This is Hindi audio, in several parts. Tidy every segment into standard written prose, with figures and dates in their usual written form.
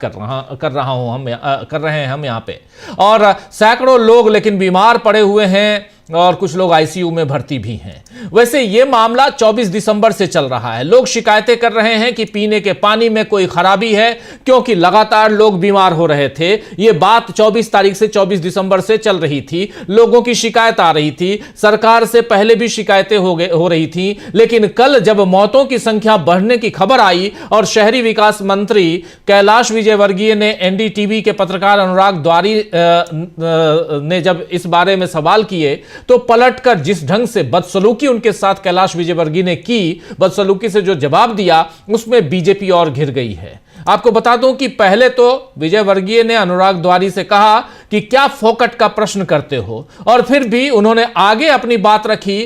कर रहे हैं हम यहाँ पे। और सैकड़ों लोग लेकिन बीमार पड़े हुए हैं और कुछ लोग आईसीयू में भर्ती भी हैं। वैसे ये मामला 24 दिसंबर से चल रहा है। लोग शिकायतें कर रहे हैं कि पीने के पानी में कोई खराबी है, क्योंकि लगातार लोग बीमार हो रहे थे। ये बात 24 तारीख से 24 दिसंबर से चल रही थी। लोगों की शिकायत आ रही थी, सरकार से पहले भी शिकायतें हो रही थी। लेकिन कल जब मौतों की संख्या बढ़ने की खबर आई और शहरी विकास मंत्री कैलाश विजयवर्गीय ने एनडीटीवी के पत्रकार अनुराग द्वारी ने जब इस बारे में सवाल किए, तो पलटकर जिस ढंग से बदसलूकी उनके साथ कैलाश विजयवर्गीय ने की, बदसलूकी से जो जवाब दिया, उसमें बीजेपी और घिर गई है। आपको बता दूं कि पहले तो विजयवर्गीय ने अनुराग द्वारी से कहा कि क्या फोकट का प्रश्न करते हो, और फिर भी उन्होंने आगे अपनी बात रखी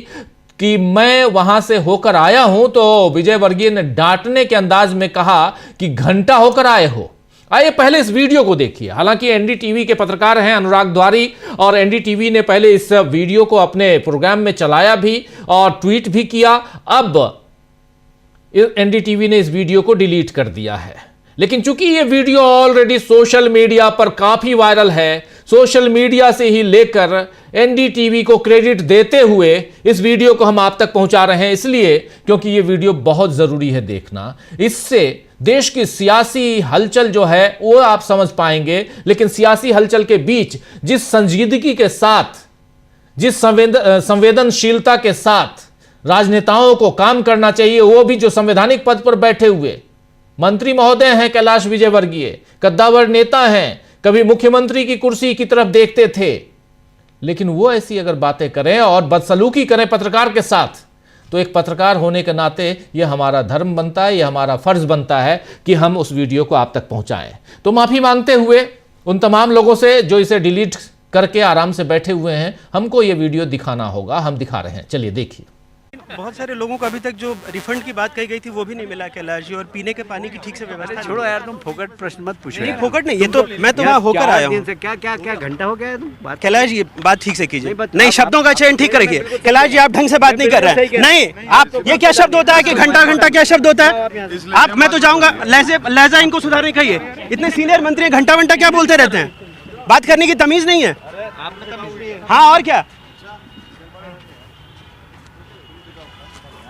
कि मैं वहां से होकर आया हूं। तो विजयवर्गीय ने डांटने के अंदाज में कहा कि घंटा होकर आए हो। आइए पहले इस वीडियो को देखिए। हालांकि एनडीटीवी के पत्रकार हैं अनुराग द्वारी, और एनडीटीवी ने पहले इस वीडियो को अपने प्रोग्राम में चलाया भी और ट्वीट भी किया। अब एनडीटीवी ने इस वीडियो को डिलीट कर दिया है। लेकिन चूंकि ये वीडियो ऑलरेडी सोशल मीडिया पर काफी वायरल है, सोशल मीडिया से ही लेकर एनडीटीवी को क्रेडिट देते हुए इस वीडियो को हम आप तक पहुंचा रहे हैं, इसलिए क्योंकि ये वीडियो बहुत जरूरी है देखना। इससे देश की सियासी हलचल जो है वो आप समझ पाएंगे। लेकिन सियासी हलचल के बीच जिस संजीदगी के साथ, जिस संवेदनशीलता के साथ राजनेताओं को काम करना चाहिए, वो भी जो संवैधानिक पद पर बैठे हुए मंत्री महोदय हैं कैलाश विजयवर्गीय, कद्दावर नेता हैं, कभी मुख्यमंत्री की कुर्सी की तरफ देखते थे, लेकिन वो ऐसी अगर बातें करें और बदसलूकी करें पत्रकार के साथ, तो एक पत्रकार होने के नाते यह हमारा धर्म बनता है, यह हमारा फर्ज बनता है कि हम उस वीडियो को आप तक पहुंचाएं। तो माफी मांगते हुए उन तमाम लोगों से जो इसे डिलीट करके आराम से बैठे हुए हैं, हमको यह वीडियो दिखाना होगा, हम दिखा रहे हैं। चलिए देखिए। बहुत सारे लोगों को अभी तक जो रिफंड की बात कही गई थी वो भी नहीं मिला कैलाश जी, और पीने के पानी की ठीक से व्यवस्था। छोड़ो यार, तुम फोकट प्रश्न मत पूछो। नहीं फोकट नहीं, ये तो मैं तो वहाँ होकर आया हूँ। क्या घंटा हो गया है तुम? कैलाश जी बात ठीक से कीजिए, नहीं शब्दों का चयन ठीक रखिए। कैलाश जी आप ढंग से बात नहीं कर रहे हैं। नहीं, आप ये क्या शब्द होता है कि घंटा घंटा क्या शब्द होता है? आप, मैं तो जाऊँगा, लहजा इनको सुधारने कहिए। इतने सीनियर मंत्री घंटा घंटा क्या बोलते रहते हैं? बात करने की तमीज नहीं है। हाँ और क्या,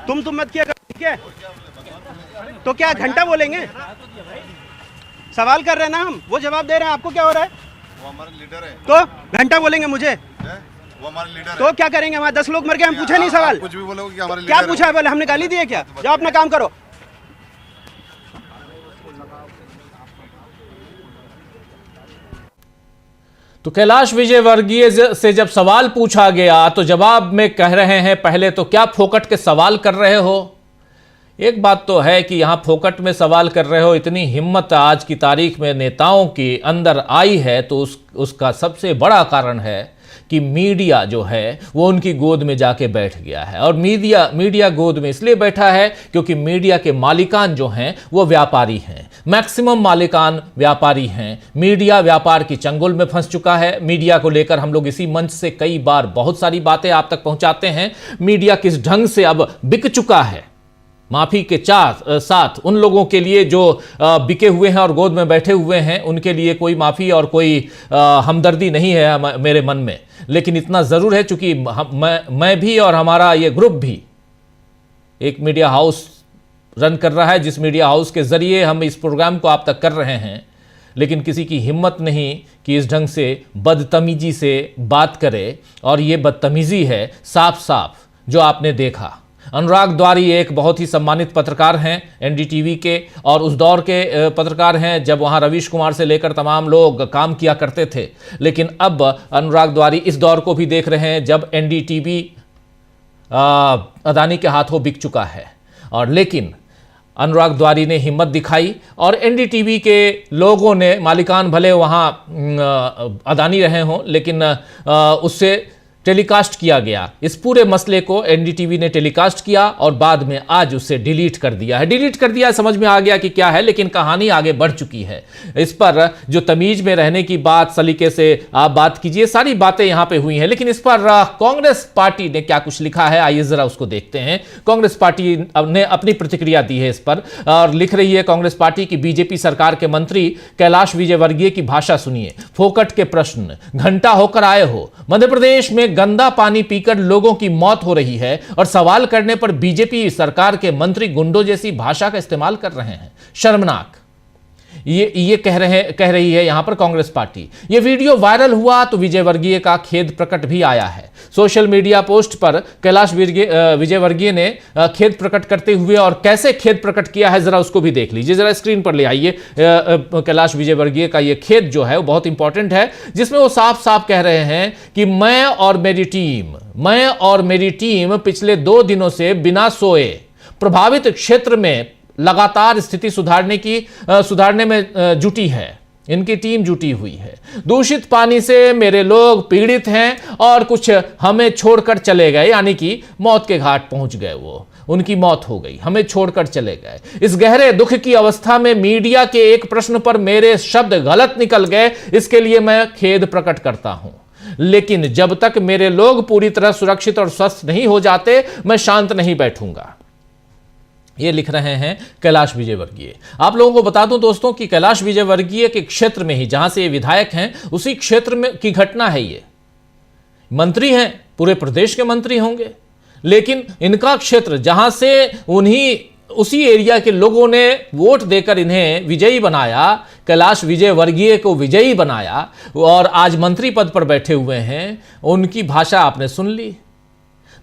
तुम मत किया करो, ठीक है? तो क्या घंटा बोलेंगे? सवाल कर रहे हैं ना हम, वो जवाब दे रहे हैं, आपको क्या हो रहा है? वो हमारे लीडर है। तो घंटा बोलेंगे मुझे? वो हमारे लीडर तो क्या करेंगे? हमारे 10 लोग मर गए, हम पूछे नहीं सवाल? कुछ भी बोलोगे कि हमारे क्या लीडर पूछा है? बोले हमने गाली दी है क्या? जाओ अपना काम करो। तो कैलाश विजयवर्गीय से जब सवाल पूछा गया तो जवाब में कह रहे हैं, पहले तो क्या फोकट के सवाल कर रहे हो? एक बात तो है कि यहां फोकट में सवाल कर रहे हो, इतनी हिम्मत आज की तारीख में नेताओं के अंदर आई है, तो उसका सबसे बड़ा कारण है कि मीडिया जो है वो उनकी गोद में जाके बैठ गया है। और मीडिया गोद में इसलिए बैठा है क्योंकि मीडिया के मालिकान जो हैं वो व्यापारी हैं, मैक्सिमम मालिकान व्यापारी हैं। मीडिया व्यापार की चंगुल में फंस चुका है। मीडिया को लेकर हम लोग इसी मंच से कई बार बहुत सारी बातें आप तक पहुंचाते हैं। मीडिया किस ढंग से अब बिक चुका है, माफी के साथ उन लोगों के लिए जो बिके हुए हैं और गोद में बैठे हुए हैं, उनके लिए कोई माफी और कोई हमदर्दी नहीं है मेरे मन में। लेकिन इतना जरूर है, चूंकि मैं भी और हमारा ये ग्रुप भी एक मीडिया हाउस रन कर रहा है, जिस मीडिया हाउस के जरिए हम इस प्रोग्राम को आप तक कर रहे हैं, लेकिन किसी की हिम्मत नहीं कि इस ढंग से बदतमीजी से बात करे। और ये बदतमीजी है साफ साफ जो आपने देखा। अनुराग द्वारी एक बहुत ही सम्मानित पत्रकार हैं एनडीटीवी के, और उस दौर के पत्रकार हैं जब वहां रवीश कुमार से लेकर तमाम लोग काम किया करते थे। लेकिन अब अनुराग द्वारी इस दौर को भी देख रहे हैं जब एनडीटीवी अदानी के हाथों बिक चुका है। और लेकिन अनुराग द्वारी ने हिम्मत दिखाई और एनडीटीवी के लोगों ने, मालिकान भले वहां अदानी रहे हों, लेकिन उससे टेलीकास्ट किया गया। इस पूरे मसले को एनडीटीवी ने टेलीकास्ट किया और बाद में आज उसे डिलीट कर दिया है। डिलीट कर दिया, समझ में आ गया कि क्या है, लेकिन कहानी आगे बढ़ चुकी है। इस पर जो तमीज में रहने की बात, सलीके से आप बात कीजिए, सारी बातें यहां पे हुई हैं। लेकिन इस पर कांग्रेस पार्टी ने क्या कुछ लिखा है, आइए जरा उसको देखते हैं। कांग्रेस पार्टी ने अपनी प्रतिक्रिया दी है इस पर और लिख रही है कांग्रेस पार्टी की बीजेपी सरकार के मंत्री कैलाश विजयवर्गीय की भाषा सुनिए। फोकट के प्रश्न, घंटा होकर आए हो, मध्य प्रदेश में गंदा पानी पीकर लोगों की मौत हो रही है और सवाल करने पर बीजेपी सरकार के मंत्री गुंडों जैसी भाषा का इस्तेमाल कर रहे हैं। शर्मनाक। ये कह रही है यहां पर कांग्रेस पार्टी। ये वीडियो वायरल हुआ तो विजयवर्गीय का खेद प्रकट भी आया है। सोशल मीडिया पोस्ट पर कैलाश विजयवर्गीय ने खेद प्रकट करते हुए, और कैसे खेद प्रकट किया है जरा उसको भी देख लीजिए, जरा स्क्रीन पर ले आइए। कैलाश विजयवर्गीय का ये खेद जो है वो बहुत इंपॉर्टेंट है, जिसमें वो साफ साफ कह रहे हैं कि मैं और मेरी टीम पिछले 2 दिनों से बिना सोए प्रभावित क्षेत्र में लगातार स्थिति सुधारने में जुटी है। इनकी टीम जुटी हुई है। दूषित पानी से मेरे लोग पीड़ित हैं और कुछ हमें छोड़कर चले गए, यानी कि मौत के घाट पहुंच गए। वो उनकी मौत हो गई, हमें छोड़कर चले गए। इस गहरे दुख की अवस्था में मीडिया के एक प्रश्न पर मेरे शब्द गलत निकल गए, इसके लिए मैं खेद प्रकट करता हूं। लेकिन जब तक मेरे लोग पूरी तरह सुरक्षित और स्वस्थ नहीं हो जाते, मैं शांत नहीं बैठूंगा। ये लिख रहे हैं कैलाश विजयवर्गीय। आप लोगों को बता दूं दोस्तों कि कैलाश विजयवर्गीय के क्षेत्र में ही, जहां से ये विधायक हैं, उसी क्षेत्र में की घटना है। ये मंत्री हैं, पूरे प्रदेश के मंत्री होंगे, लेकिन इनका क्षेत्र जहां से उसी एरिया के लोगों ने वोट देकर इन्हें विजयी बनाया, कैलाश विजयवर्गीय को विजयी बनाया और आज मंत्री पद पर बैठे हुए हैं, उनकी भाषा आपने सुन ली।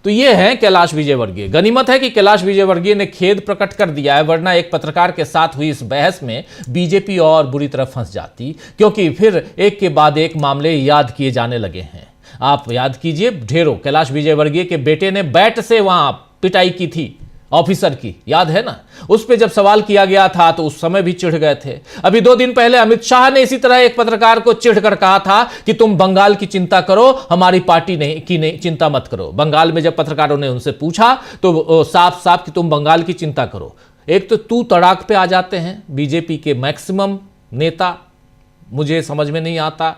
तो ये है कैलाश विजयवर्गीय। गनीमत है कि कैलाश विजयवर्गीय ने खेद प्रकट कर दिया है, वरना एक पत्रकार के साथ हुई इस बहस में बीजेपी और बुरी तरह फंस जाती, क्योंकि फिर एक के बाद एक मामले याद किए जाने लगे हैं। आप याद कीजिए, ढेरों कैलाश विजयवर्गीय के बेटे ने बैट से वहां पिटाई की थी ऑफिसर की, याद है ना? उस पे जब सवाल किया गया था तो उस समय भी चिढ़ गए थे। अभी 2 दिन पहले अमित शाह ने इसी तरह एक पत्रकार को चिढ़कर कहा था कि तुम बंगाल की चिंता करो, हमारी पार्टी की चिंता मत करो। बंगाल में जब पत्रकारों ने उनसे पूछा तो साफ साफ कि तुम बंगाल की चिंता करो। एक तो तू तड़ाक पे आ जाते हैं बीजेपी के मैक्सिमम नेता, मुझे समझ में नहीं आता,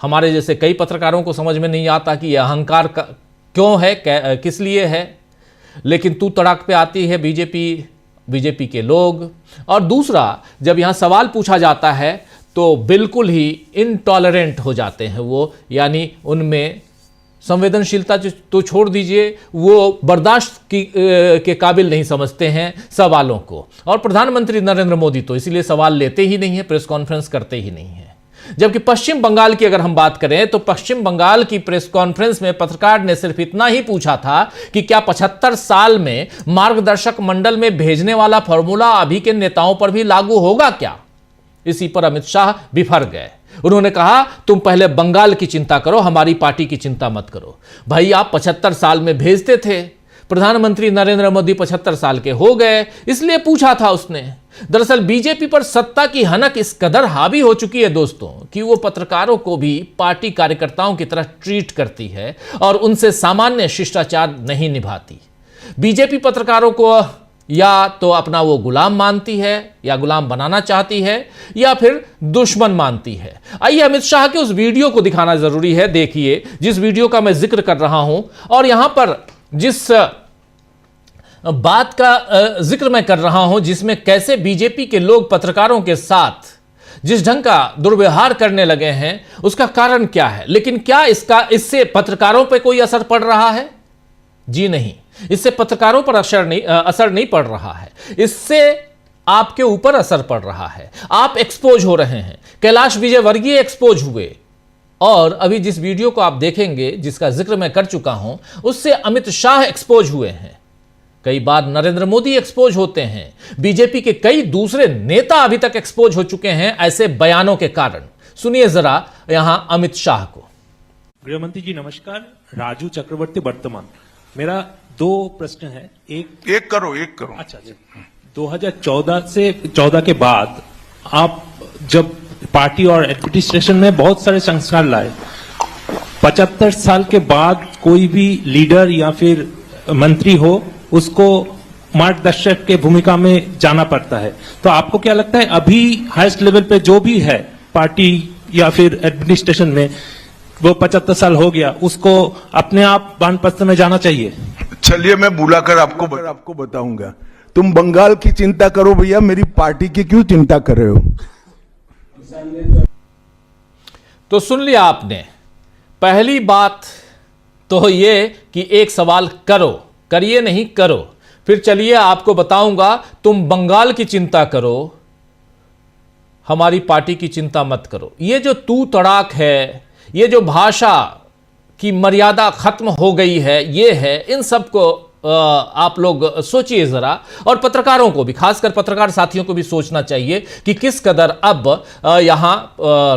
हमारे जैसे कई पत्रकारों को समझ में नहीं आता कि यह अहंकार क्यों है, किस लिए है, लेकिन तू तड़ाक पे आती है बीजेपी के लोग। और दूसरा, जब यहां सवाल पूछा जाता है तो बिल्कुल ही इनटॉलरेंट हो जाते हैं वो, यानी उनमें संवेदनशीलता तो छोड़ दीजिए, वो बर्दाश्त के काबिल नहीं समझते हैं सवालों को। और प्रधानमंत्री नरेंद्र मोदी तो इसीलिए सवाल लेते ही नहीं है, प्रेस कॉन्फ्रेंस करते ही नहीं है। जबकि पश्चिम बंगाल की अगर हम बात करें तो पश्चिम बंगाल की प्रेस कॉन्फ्रेंस में पत्रकार ने सिर्फ इतना ही पूछा था कि क्या 75 साल में मार्गदर्शक मंडल में भेजने वाला फॉर्मूला अभी के नेताओं पर भी लागू होगा क्या? इसी पर अमित शाह बिफर गए। उन्होंने कहा तुम पहले बंगाल की चिंता करो, हमारी पार्टी की चिंता मत करो। भाई आप 75 साल में भेजते थे, प्रधानमंत्री नरेंद्र मोदी 75 साल के हो गए, इसलिए पूछा था उसने। दरअसल बीजेपी पर सत्ता की हनक इस कदर हावी हो चुकी है दोस्तों कि वो पत्रकारों को भी पार्टी कार्यकर्ताओं की तरह ट्रीट करती है और उनसे सामान्य शिष्टाचार नहीं निभाती। बीजेपी पत्रकारों को या तो अपना वो गुलाम मानती है, या गुलाम बनाना चाहती है, या फिर दुश्मन मानती है। आइए अमित शाह के उस वीडियो को दिखाना जरूरी है। देखिए, जिस वीडियो का मैं जिक्र कर रहा हूं और यहां पर जिस बात का जिक्र मैं कर रहा हूं, जिसमें कैसे बीजेपी के लोग पत्रकारों के साथ जिस ढंग का दुर्व्यवहार करने लगे हैं, उसका कारण क्या है। लेकिन क्या इससे पत्रकारों पर कोई असर पड़ रहा है? जी नहीं, इससे पत्रकारों पर असर नहीं पड़ रहा है, इससे आपके ऊपर असर पड़ रहा है। आप एक्सपोज हो रहे हैं। कैलाश विजयवर्गीय एक्सपोज हुए, और अभी जिस वीडियो को आप देखेंगे, जिसका जिक्र मैं कर चुका हूं, उससे अमित शाह एक्सपोज हुए हैं। कई बार नरेंद्र मोदी एक्सपोज होते हैं, बीजेपी के कई दूसरे नेता अभी तक एक्सपोज हो चुके हैं ऐसे बयानों के कारण। सुनिए जरा यहां अमित शाह को। गृहमंत्री जी नमस्कार, राजू चक्रवर्ती वर्तमान। मेरा 2 प्रश्न है। एक करो। अच्छा, 2014 के बाद आप जब पार्टी और एडमिनिस्ट्रेशन में बहुत सारे संस्कार लाए, 75 साल के बाद कोई भी लीडर या फिर मंत्री हो उसको मार्गदर्शक के भूमिका में जाना पड़ता है। तो आपको क्या लगता है अभी हाईएस्ट लेवल पे जो भी है पार्टी या फिर एडमिनिस्ट्रेशन में, वो 75 साल हो गया, उसको अपने आप वानप्रस्थ में जाना चाहिए? चलिए मैं बुलाकर आपको बताऊंगा। तुम बंगाल की चिंता करो भैया, मेरी पार्टी की क्यों चिंता कर रहे हो? तो सुन लिया आपने। पहली बात तो ये कि एक सवाल करो, करिए नहीं करो। फिर चलिए आपको बताऊंगा, तुम बंगाल की चिंता करो, हमारी पार्टी की चिंता मत करो। ये जो तू तड़ाक है, ये जो भाषा की मर्यादा खत्म हो गई है, ये है, इन सबको आप लोग सोचिए जरा। और पत्रकारों को भी, खासकर पत्रकार साथियों को भी सोचना चाहिए कि किस कदर अब यहां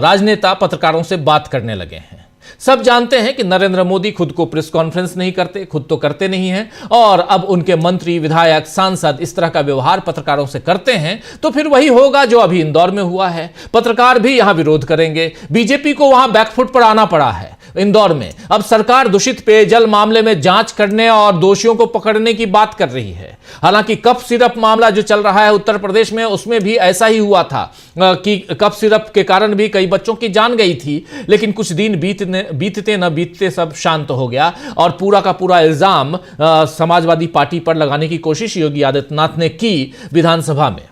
राजनेता पत्रकारों से बात करने लगे हैं। सब जानते हैं कि नरेंद्र मोदी खुद को प्रेस कॉन्फ्रेंस नहीं करते, खुद तो करते नहीं हैं, और अब उनके मंत्री, विधायक, सांसद इस तरह का व्यवहार पत्रकारों से करते हैं, तो फिर वही होगा जो अभी इंदौर में हुआ है। पत्रकार भी यहां विरोध करेंगे। बीजेपी को वहां बैकफुट पर आना पड़ा है इंदौर में। अब सरकार दूषित पेयजल मामले में जांच करने और दोषियों को पकड़ने की बात कर रही है। हालांकि कफ सिरप मामला जो चल रहा है उत्तर प्रदेश में, उसमें भी ऐसा ही हुआ था कि कफ सिरप के कारण भी कई बच्चों की जान गई थी, लेकिन कुछ दिन बीतते न बीतते सब शांत हो गया और पूरा का पूरा इल्जाम समाजवादी पार्टी पर लगाने की कोशिश योगी आदित्यनाथ ने की विधानसभा में।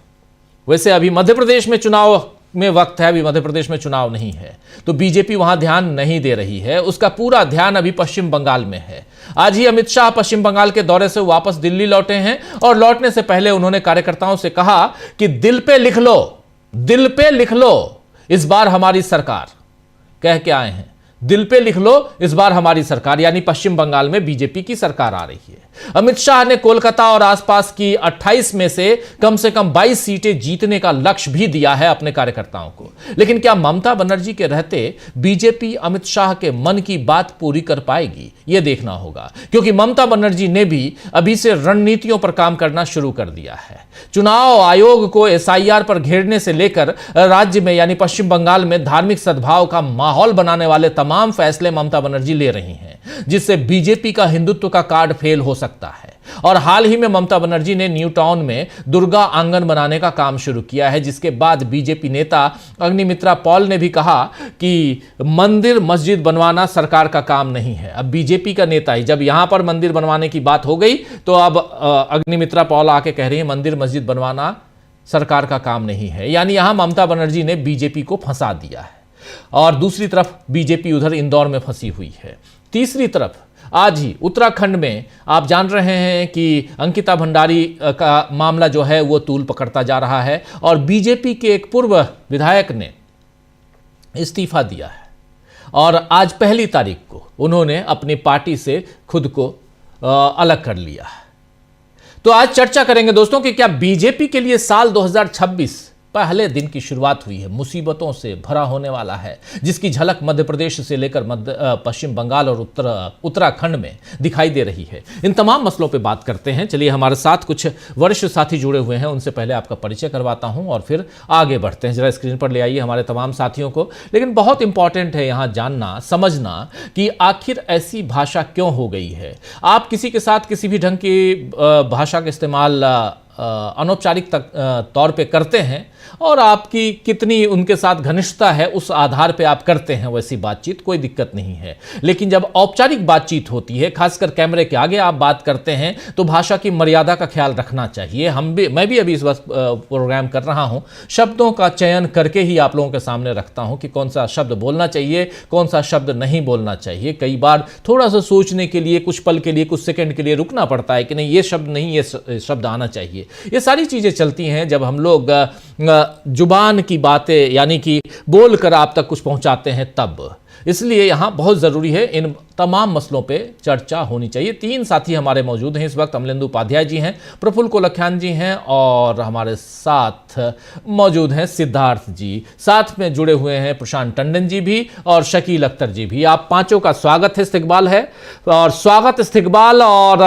वैसे अभी मध्य प्रदेश में चुनाव में वक्त है, अभी मध्य प्रदेश में चुनाव नहीं है, तो बीजेपी वहां ध्यान नहीं दे रही है। उसका पूरा ध्यान अभी पश्चिम बंगाल में है। आज ही अमित शाह पश्चिम बंगाल के दौरे से वापस दिल्ली लौटे हैं और लौटने से पहले उन्होंने कार्यकर्ताओं से कहा कि दिल पे लिख लो, दिल पे लिख लो, इस बार हमारी सरकार। कह के आए हैं, दिल पे लिख लो, इस बार हमारी सरकार, यानी पश्चिम बंगाल में बीजेपी की सरकार आ रही है। अमित शाह ने कोलकाता और आसपास की 28 में से कम 22 सीटें जीतने का लक्ष्य भी दिया है अपने कार्यकर्ताओं को। लेकिन क्या ममता बनर्जी के रहते बीजेपी अमित शाह के मन की बात पूरी कर पाएगी? यह देखना होगा, क्योंकि ममता बनर्जी ने भी अभी से रणनीतियों पर काम करना शुरू कर दिया है। चुनाव आयोग को एसआईआर पर घेरने से लेकर राज्य में यानी पश्चिम बंगाल में धार्मिक सद्भाव का माहौल बनाने वाले तमाम फैसले ममता बनर्जी ले रही हैं, जिससे बीजेपी का हिंदुत्व का कार्ड फेल हो सकता है। और हाल ही में ममता बनर्जी ने न्यू टाउन में दुर्गा आंगन बनाने का काम शुरू किया है, जिसके बाद बीजेपी नेता अग्निमित्रा पॉल ने भी कहा कि मंदिर मस्जिद बनवाना सरकार का काम नहीं है। अब बीजेपी का नेता ही, जब यहां पर मंदिर बनवाने की बात हो गई तो अब अग्निमित्रा पॉल आके कह रही है मंदिर मस्जिद बनवाना सरकार का काम नहीं है। यानी यहां ममता बनर्जी ने बीजेपी को फंसा दिया है और दूसरी तरफ बीजेपी उधर इंदौर में फंसी हुई है। तीसरी तरफ आज ही उत्तराखंड में आप जान रहे हैं कि अंकिता भंडारी का मामला जो है वो तूल पकड़ता जा रहा है और बीजेपी के एक पूर्व विधायक ने इस्तीफा दिया है और आज 1 तारीख को उन्होंने अपनी पार्टी से खुद को अलग कर लिया है। तो आज चर्चा करेंगे दोस्तों कि क्या बीजेपी के लिए साल 2026 पहले दिन की शुरुआत हुई है, मुसीबतों से भरा होने वाला है, जिसकी झलक मध्य प्रदेश से लेकर पश्चिम बंगाल और उत्तराखंड में दिखाई दे रही है। इन तमाम मसलों पे बात करते हैं। चलिए, हमारे साथ कुछ वरिष्ठ साथी जुड़े हुए हैं, उनसे पहले आपका परिचय करवाता हूं और फिर आगे बढ़ते हैं। जरा स्क्रीन पर ले आइए हमारे तमाम साथियों को। लेकिन बहुत इंपॉर्टेंट है यहाँ जानना, समझना कि आखिर ऐसी भाषा क्यों हो गई है। आप किसी के साथ किसी भी ढंग की भाषा का इस्तेमाल अनौपचारिक तौर पे करते हैं और आपकी कितनी उनके साथ घनिष्ठता है उस आधार पे आप करते हैं वैसी बातचीत, कोई दिक्कत नहीं है। लेकिन जब औपचारिक बातचीत होती है, खासकर कैमरे के आगे आप बात करते हैं, तो भाषा की मर्यादा का ख्याल रखना चाहिए। मैं भी अभी इस वक्त प्रोग्राम कर रहा हूं, शब्दों का चयन करके ही आप लोगों के सामने रखता हूं कि कौन सा शब्द बोलना चाहिए, कौन सा शब्द नहीं बोलना चाहिए। कई बार थोड़ा सा सोचने के लिए, कुछ पल के लिए, कुछ सेकंड के लिए रुकना पड़ता है कि नहीं, ये शब्द नहीं, ये शब्द आना चाहिए। ये सारी चीजें चलती हैं जब हम लोग जुबान की बातें यानी कि बोलकर आप तक कुछ पहुंचाते हैं तब। इसलिए यहां बहुत जरूरी है, इन तमाम मसलों पे चर्चा होनी चाहिए। 3 साथी हमारे मौजूद हैं इस वक्त। अमलेंदु उपाध्याय जी हैं, प्रफुल्ल कोलख्यान जी हैं और हमारे साथ मौजूद हैं सिद्धार्थ जी। साथ में जुड़े हुए हैं प्रशांत टंडन जी भी और शकील अख्तर जी भी। आप पांचों का स्वागत है, इस्तकबाल है और स्वागत, इस्तकबाल। और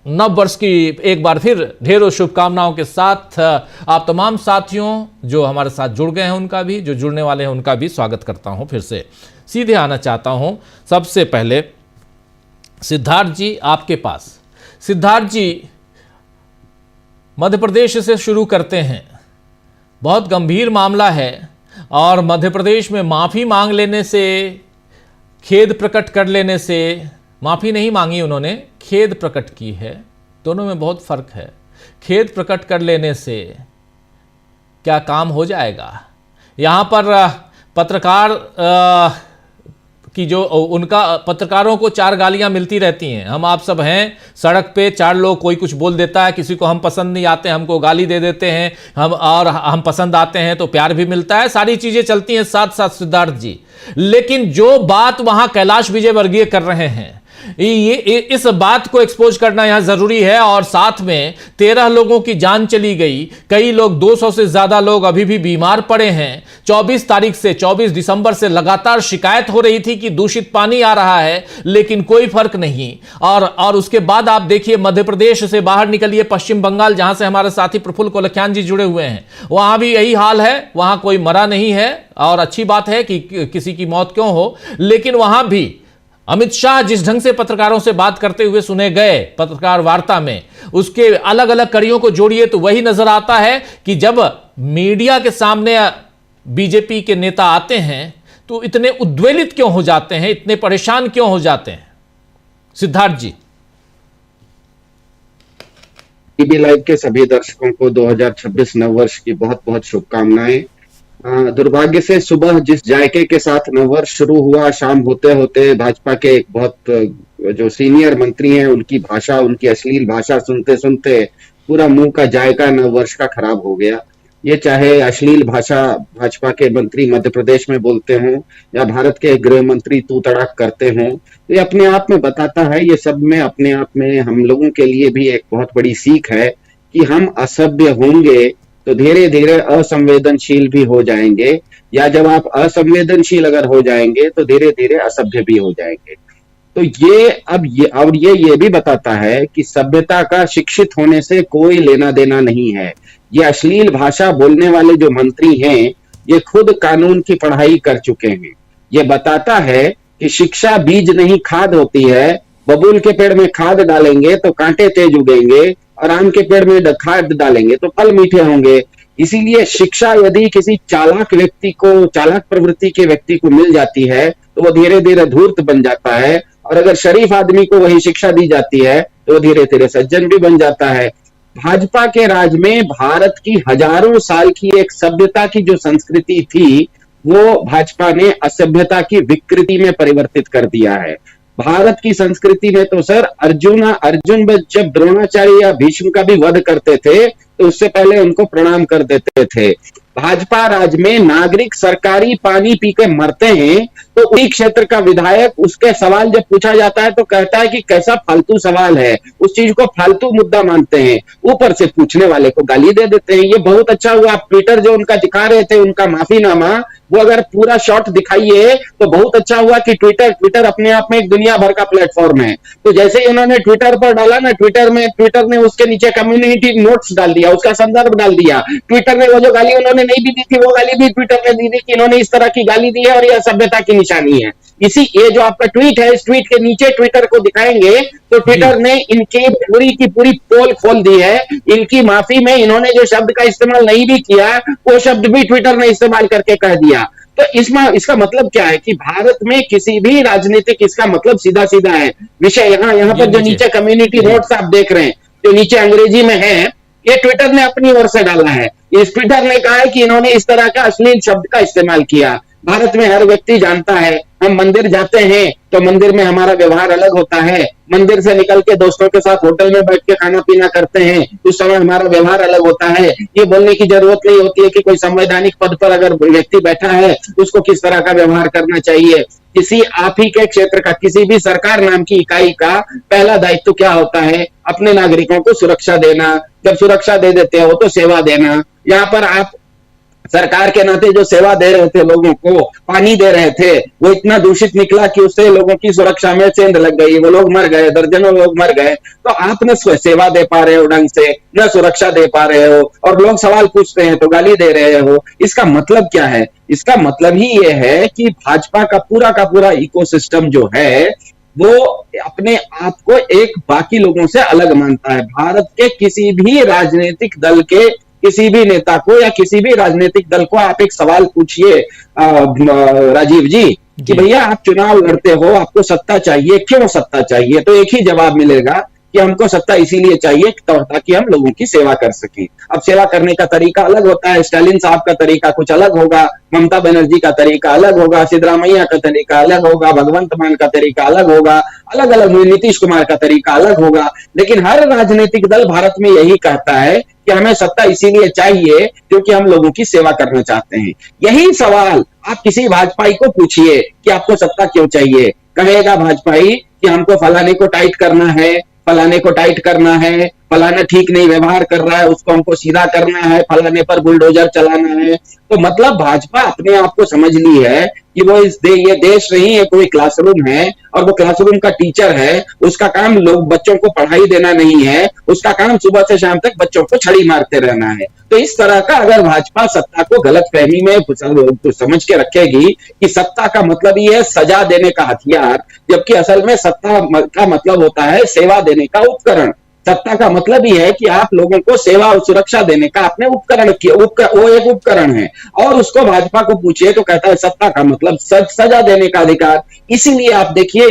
नव वर्ष की एक बार फिर ढेरों शुभकामनाओं के साथ आप तमाम साथियों जो हमारे साथ जुड़ गए हैं उनका भी, जो जुड़ने वाले हैं उनका भी स्वागत करता हूं। फिर से सीधे आना चाहता हूं सबसे पहले सिद्धार्थ जी आपके पास। सिद्धार्थ जी, मध्य प्रदेश से शुरू करते हैं। बहुत गंभीर मामला है और मध्य प्रदेश में माफ़ी मांग लेने से, खेद प्रकट कर लेने से, माफ़ी नहीं मांगी उन्होंने, खेद प्रकट की है, दोनों में बहुत फ़र्क है। खेद प्रकट कर लेने से क्या काम हो जाएगा? यहाँ पर पत्रकार कि जो उनका पत्रकारों को 4 गालियां मिलती रहती हैं। हम आप सब हैं सड़क पे, 4 लोग, कोई कुछ बोल देता है, किसी को हम पसंद नहीं आते हमको गाली दे देते हैं, हम पसंद आते हैं तो प्यार भी मिलता है, सारी चीजें चलती हैं साथ साथ सिद्धार्थ जी। लेकिन जो बात वहां कैलाश विजयवर्गीय कर रहे हैं, ये इस बात को एक्सपोज करना यहां जरूरी है। और साथ में 13 लोगों की जान चली गई, कई लोग, 200 से ज्यादा लोग अभी भी बीमार पड़े हैं। 24 दिसंबर से लगातार शिकायत हो रही थी कि दूषित पानी आ रहा है, लेकिन कोई फर्क नहीं। और उसके बाद आप देखिए मध्य प्रदेश से बाहर निकलिए, पश्चिम बंगाल जहां से हमारे साथी प्रफुल्ल कोलख्यान जी जुड़े हुए हैं, वहां भी यही हाल है। वहां कोई मरा नहीं है और अच्छी बात है कि किसी की मौत क्यों हो, लेकिन वहां भी अमित शाह जिस ढंग से पत्रकारों से बात करते हुए सुने गए पत्रकार वार्ता में, उसके अलग अलग कड़ियों को जोड़िए तो वही नजर आता है कि जब मीडिया के सामने बीजेपी के नेता आते हैं तो इतने उद्वेलित क्यों हो जाते हैं, इतने परेशान क्यों हो जाते हैं? सिद्धार्थ जी। टीवी लाइव के सभी दर्शकों को 2026 नववर्ष की बहुत बहुत शुभकामनाएं। दुर्भाग्य से सुबह जिस जायके के साथ नववर्ष शुरू हुआ, शाम होते होते भाजपा के एक बहुत जो सीनियर मंत्री हैं उनकी भाषा, उनकी अश्लील भाषा सुनते सुनते पूरा मुंह का जायका नववर्ष का खराब हो गया। ये चाहे अश्लील भाषा भाजपा के मंत्री मध्य प्रदेश में बोलते हों या भारत के गृह मंत्री तू तड़ाक करते हों, ये अपने आप में बताता है, ये सब में अपने आप में हम लोगों के लिए भी एक बहुत बड़ी सीख है कि हम असभ्य होंगे तो धीरे धीरे असंवेदनशील भी हो जाएंगे, या जब आप असंवेदनशील अगर हो जाएंगे तो धीरे धीरे असभ्य भी हो जाएंगे। तो ये भी बताता है कि सभ्यता का शिक्षित होने से कोई लेना देना नहीं है। ये अश्लील भाषा बोलने वाले जो मंत्री हैं ये खुद कानून की पढ़ाई कर चुके हैं। ये बताता है कि शिक्षा बीज नहीं खाद होती है। बबूल के पेड़ में खाद डालेंगे तो कांटे तेज उगेंगे और आम के पेड़ में खाद डालेंगे तो फल मीठे होंगे। इसीलिए शिक्षा यदि किसी चालाक व्यक्ति को, चालाक प्रवृत्ति के व्यक्ति को मिल जाती है तो वो धीरे धीरे धूर्त बन जाता है, और अगर शरीफ आदमी को वही शिक्षा दी जाती है तो वो धीरे धीरे सज्जन भी बन जाता है। भाजपा के राज में भारत की हजारों साल की एक सभ्यता की जो संस्कृति थी वो भाजपा ने असभ्यता की विकृति में परिवर्तित कर दिया है। भारत की संस्कृति में तो सर अर्जुन जब द्रोणाचार्य या भीष्म का भी वध करते थे तो उससे पहले उनको प्रणाम कर देते थे। भाजपा राज में नागरिक सरकारी पानी पी के मरते हैं तो उसी क्षेत्र का विधायक उसके सवाल जब पूछा जाता है तो कहता है कि कैसा फालतू सवाल है, उस चीज को फालतू मुद्दा मानते हैं, ऊपर से पूछने वाले को गाली दे देते हैं। ये बहुत अच्छा हुआ। आप ट्विटर जो उनका दिखा रहे थे, उनका माफीनामा, वो अगर पूरा शॉट दिखाइए तो बहुत अच्छा हुआ कि ट्विटर अपने आप में एक दुनिया भर का प्लेटफॉर्म है। तो जैसे ही उन्होंने ट्विटर पर डाला ना, ट्विटर ने उसके नीचे कम्युनिटी नोट्स डाल दिया, उसका संदर्भ डाल दिया। ट्विटर ने वो जो गाली उन्होंने नहीं भी दी थी वो गाली भी ट्विटर ने दी थी कि इन्होंने इस तरह की गाली दी है और यह सभ्यता की निशानी है। ये जो आपका ट्वीट है, इस ट्वीट के नीचे ट्विटर को दिखाएंगे तो ट्विटर ने इनकी पूरी की पूरी पोल खोल दी है। इनकी माफी में इन्होंने जो शब्द का इस्तेमाल नहीं भी किया वो शब्द भी ट्विटर ने इस्तेमाल करके कह दिया। तो इसका मतलब क्या है कि भारत में किसी भी राजनीतिक, इसका मतलब सीधा सीधा है विषय। यहाँ पर जो नीचे कम्युनिटी नोट्स आप देख रहे हैं, जो नीचे अंग्रेजी में है, ये ट्विटर ने अपनी ओर से डाला है। इस ट्विटर ने कहा है कि इन्होंने इस तरह का अश्लील शब्द का इस्तेमाल किया। भारत में हर व्यक्ति जानता है, हम मंदिर जाते हैं तो मंदिर में हमारा व्यवहार अलग होता है। मंदिर से निकल के दोस्तों के साथ होटल में बैठ के खाना पीना करते हैं, उस समय हमारा व्यवहार अलग होता है। ये बोलने की जरूरत नहीं होती है कि कोई संवैधानिक पद पर अगर व्यक्ति बैठा है उसको किस तरह का व्यवहार करना चाहिए। किसी आप ही के क्षेत्र का, किसी भी सरकार नाम की इकाई का पहला दायित्व क्या होता है? अपने नागरिकों को सुरक्षा देना। जब सुरक्षा दे देते हो तो सेवा देना। यहाँ पर आप सरकार के नाते जो सेवा दे रहे थे लोगों को, पानी दे रहे थे, वो इतना दूषित निकला कि उससे लोगों की सुरक्षा में सेंध लग गई, वो लोग मर गए, दर्जनों लोग मर गए। तो आप न सेवा दे पा रहे हो ढंग से, न सुरक्षा दे पा रहे हो, और लोग सवाल पूछते हैं तो गाली दे रहे हो। इसका मतलब क्या है? इसका मतलब ही ये है कि भाजपा का पूरा इकोसिस्टम जो है वो अपने आप को एक बाकी लोगों से अलग मानता है। भारत के किसी भी राजनीतिक दल के किसी भी नेता को या किसी भी राजनीतिक दल को आप एक सवाल पूछिए राजीव जी कि भैया आप चुनाव लड़ते हो, आपको सत्ता चाहिए, क्यों सत्ता चाहिए? तो एक ही जवाब मिलेगा कि हमको सत्ता इसीलिए चाहिए ताकि हम लोगों की सेवा कर सकें। अब सेवा करने का तरीका अलग होता है। स्टालिन साहब का तरीका कुछ अलग होगा, ममता बनर्जी का तरीका अलग होगा, सिद्धरामैया का तरीका अलग होगा, भगवंत मान का तरीका अलग होगा, अलग अलग, नीतीश कुमार का तरीका अलग होगा। लेकिन हर राजनीतिक दल भारत में यही कहता है कि हमें सत्ता इसीलिए चाहिए क्योंकि हम लोगों की सेवा करना चाहते हैं। यही सवाल आप किसी भाजपाई को पूछिए कि आपको सत्ता क्यों चाहिए, कहेगा भाजपाई कि हमको फलाने को टाइट करना है, फलाने को टाइट करना है, फलाना ठीक नहीं व्यवहार कर रहा है, उसको हमको सीधा करना है, फलाने पर बुलडोजर चलाना है। तो मतलब भाजपा अपने आप को समझ ली है कि वो ये देश नहीं है, कोई क्लासरूम है और वो क्लासरूम का टीचर है। उसका काम लोग बच्चों को पढ़ाई देना नहीं है, उसका काम सुबह से शाम तक बच्चों को छड़ी मारते रहना है। तो इस तरह का अगर भाजपा सत्ता को गलतफहमी में समझ के रखेगी कि सत्ता का मतलब ही है सजा देने का हथियार, जबकि असल में सत्ता का मतलब होता है सेवा देने का उपकरण। सत्ता का मतलब ही है कि आप लोगों को सेवा और सुरक्षा देने का आपने उपकरण वो एक उपकरण है। और उसको भाजपा को पूछिए तो कहता है सत्ता का मतलब सजा देने का अधिकार। इसीलिए आप देखिए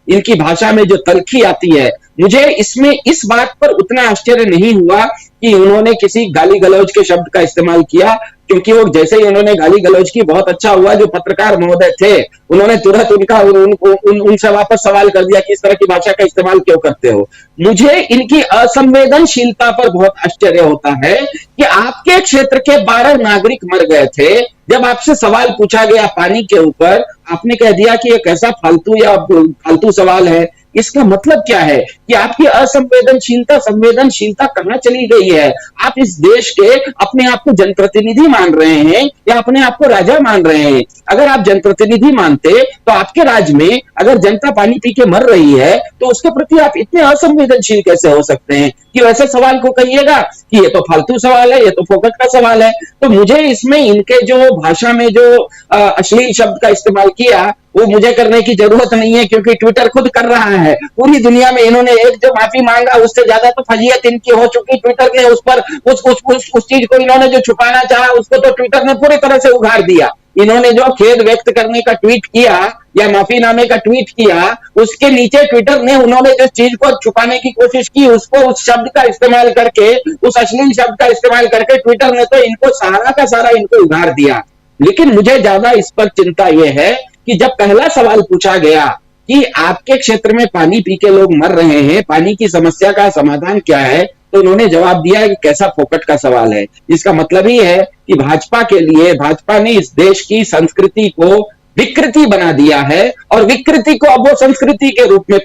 इनकी भाषा में जो तलखी आती है, मुझे इसमें इस बात पर उतना आश्चर्य नहीं हुआ कि उन्होंने किसी गाली गलौज के शब्द का इस्तेमाल किया, क्योंकि वो जैसे ही उन्होंने गाली गलौज की, बहुत अच्छा हुआ जो पत्रकार महोदय थे उन्होंने तुरंत उनसे वापस सवाल कर दिया कि इस तरह की भाषा का इस्तेमाल क्यों करते हो। मुझे इनकी असंवेदनशीलता पर बहुत आश्चर्य होता है कि आपके क्षेत्र के 12 नागरिक मर गए थे, जब आपसे सवाल पूछा गया पानी के ऊपर, आपने कह दिया कि ये कैसा फालतू सवाल है। इसका मतलब क्या है कि आपकी संवेदनशीलता कहां चली गई है? आप इस देश के अपने आप को जनप्रतिनिधि मान रहे हैं या अपने आप को राजा मान रहे हैं? अगर आप जनप्रतिनिधि मानते तो आपके राज्य में अगर जनता पानी पी के मर रही है तो उसके प्रति आप इतने असंवेदनशील कैसे हो सकते हैं कि वैसे सवाल को कहिएगा कि ये तो फालतू सवाल है, ये तो फोकट का सवाल है। तो मुझे इसमें इनके जो भाषा में जो अश्लील शब्द का इस्तेमाल किया वो मुझे करने की जरूरत नहीं है, क्योंकि ट्विटर खुद कर रहा है। पूरी दुनिया में इन्होंने एक जो माफी मांगा उससे ज्यादा तो फजीयत इनकी हो चुकी। ट्विटर ने उस पर उस चीज को इन्होंने जो छुपाना चाहा उसको तो ट्विटर ने पूरी तरह से उघाड़ दिया। इन्होंने जो खेद व्यक्त करने का ट्वीट किया या माफीनामे का ट्वीट किया, उसके नीचे ट्विटर ने उन्होंने जो चीज को छुपाने की कोशिश की उसको उस शब्द का इस्तेमाल करके, उस अश्लील शब्द का इस्तेमाल करके ट्विटर ने तो इनको सारा का सारा इनको उघाड़ दिया। लेकिन मुझे ज्यादा इस पर चिंता यह है कि जब पहला सवाल पूछा गया कि आपके क्षेत्र में पानी पी के लोग मर रहे हैं, पानी की समस्या का समाधान क्या है, तो उन्होंने जवाब दिया कि कैसा फोकट का सवाल है। इसका मतलब ही है कि भाजपा ने इस देश की संस्कृति को विकृति बना दिया है और विकृति को अब वो संस्कृति के रूप में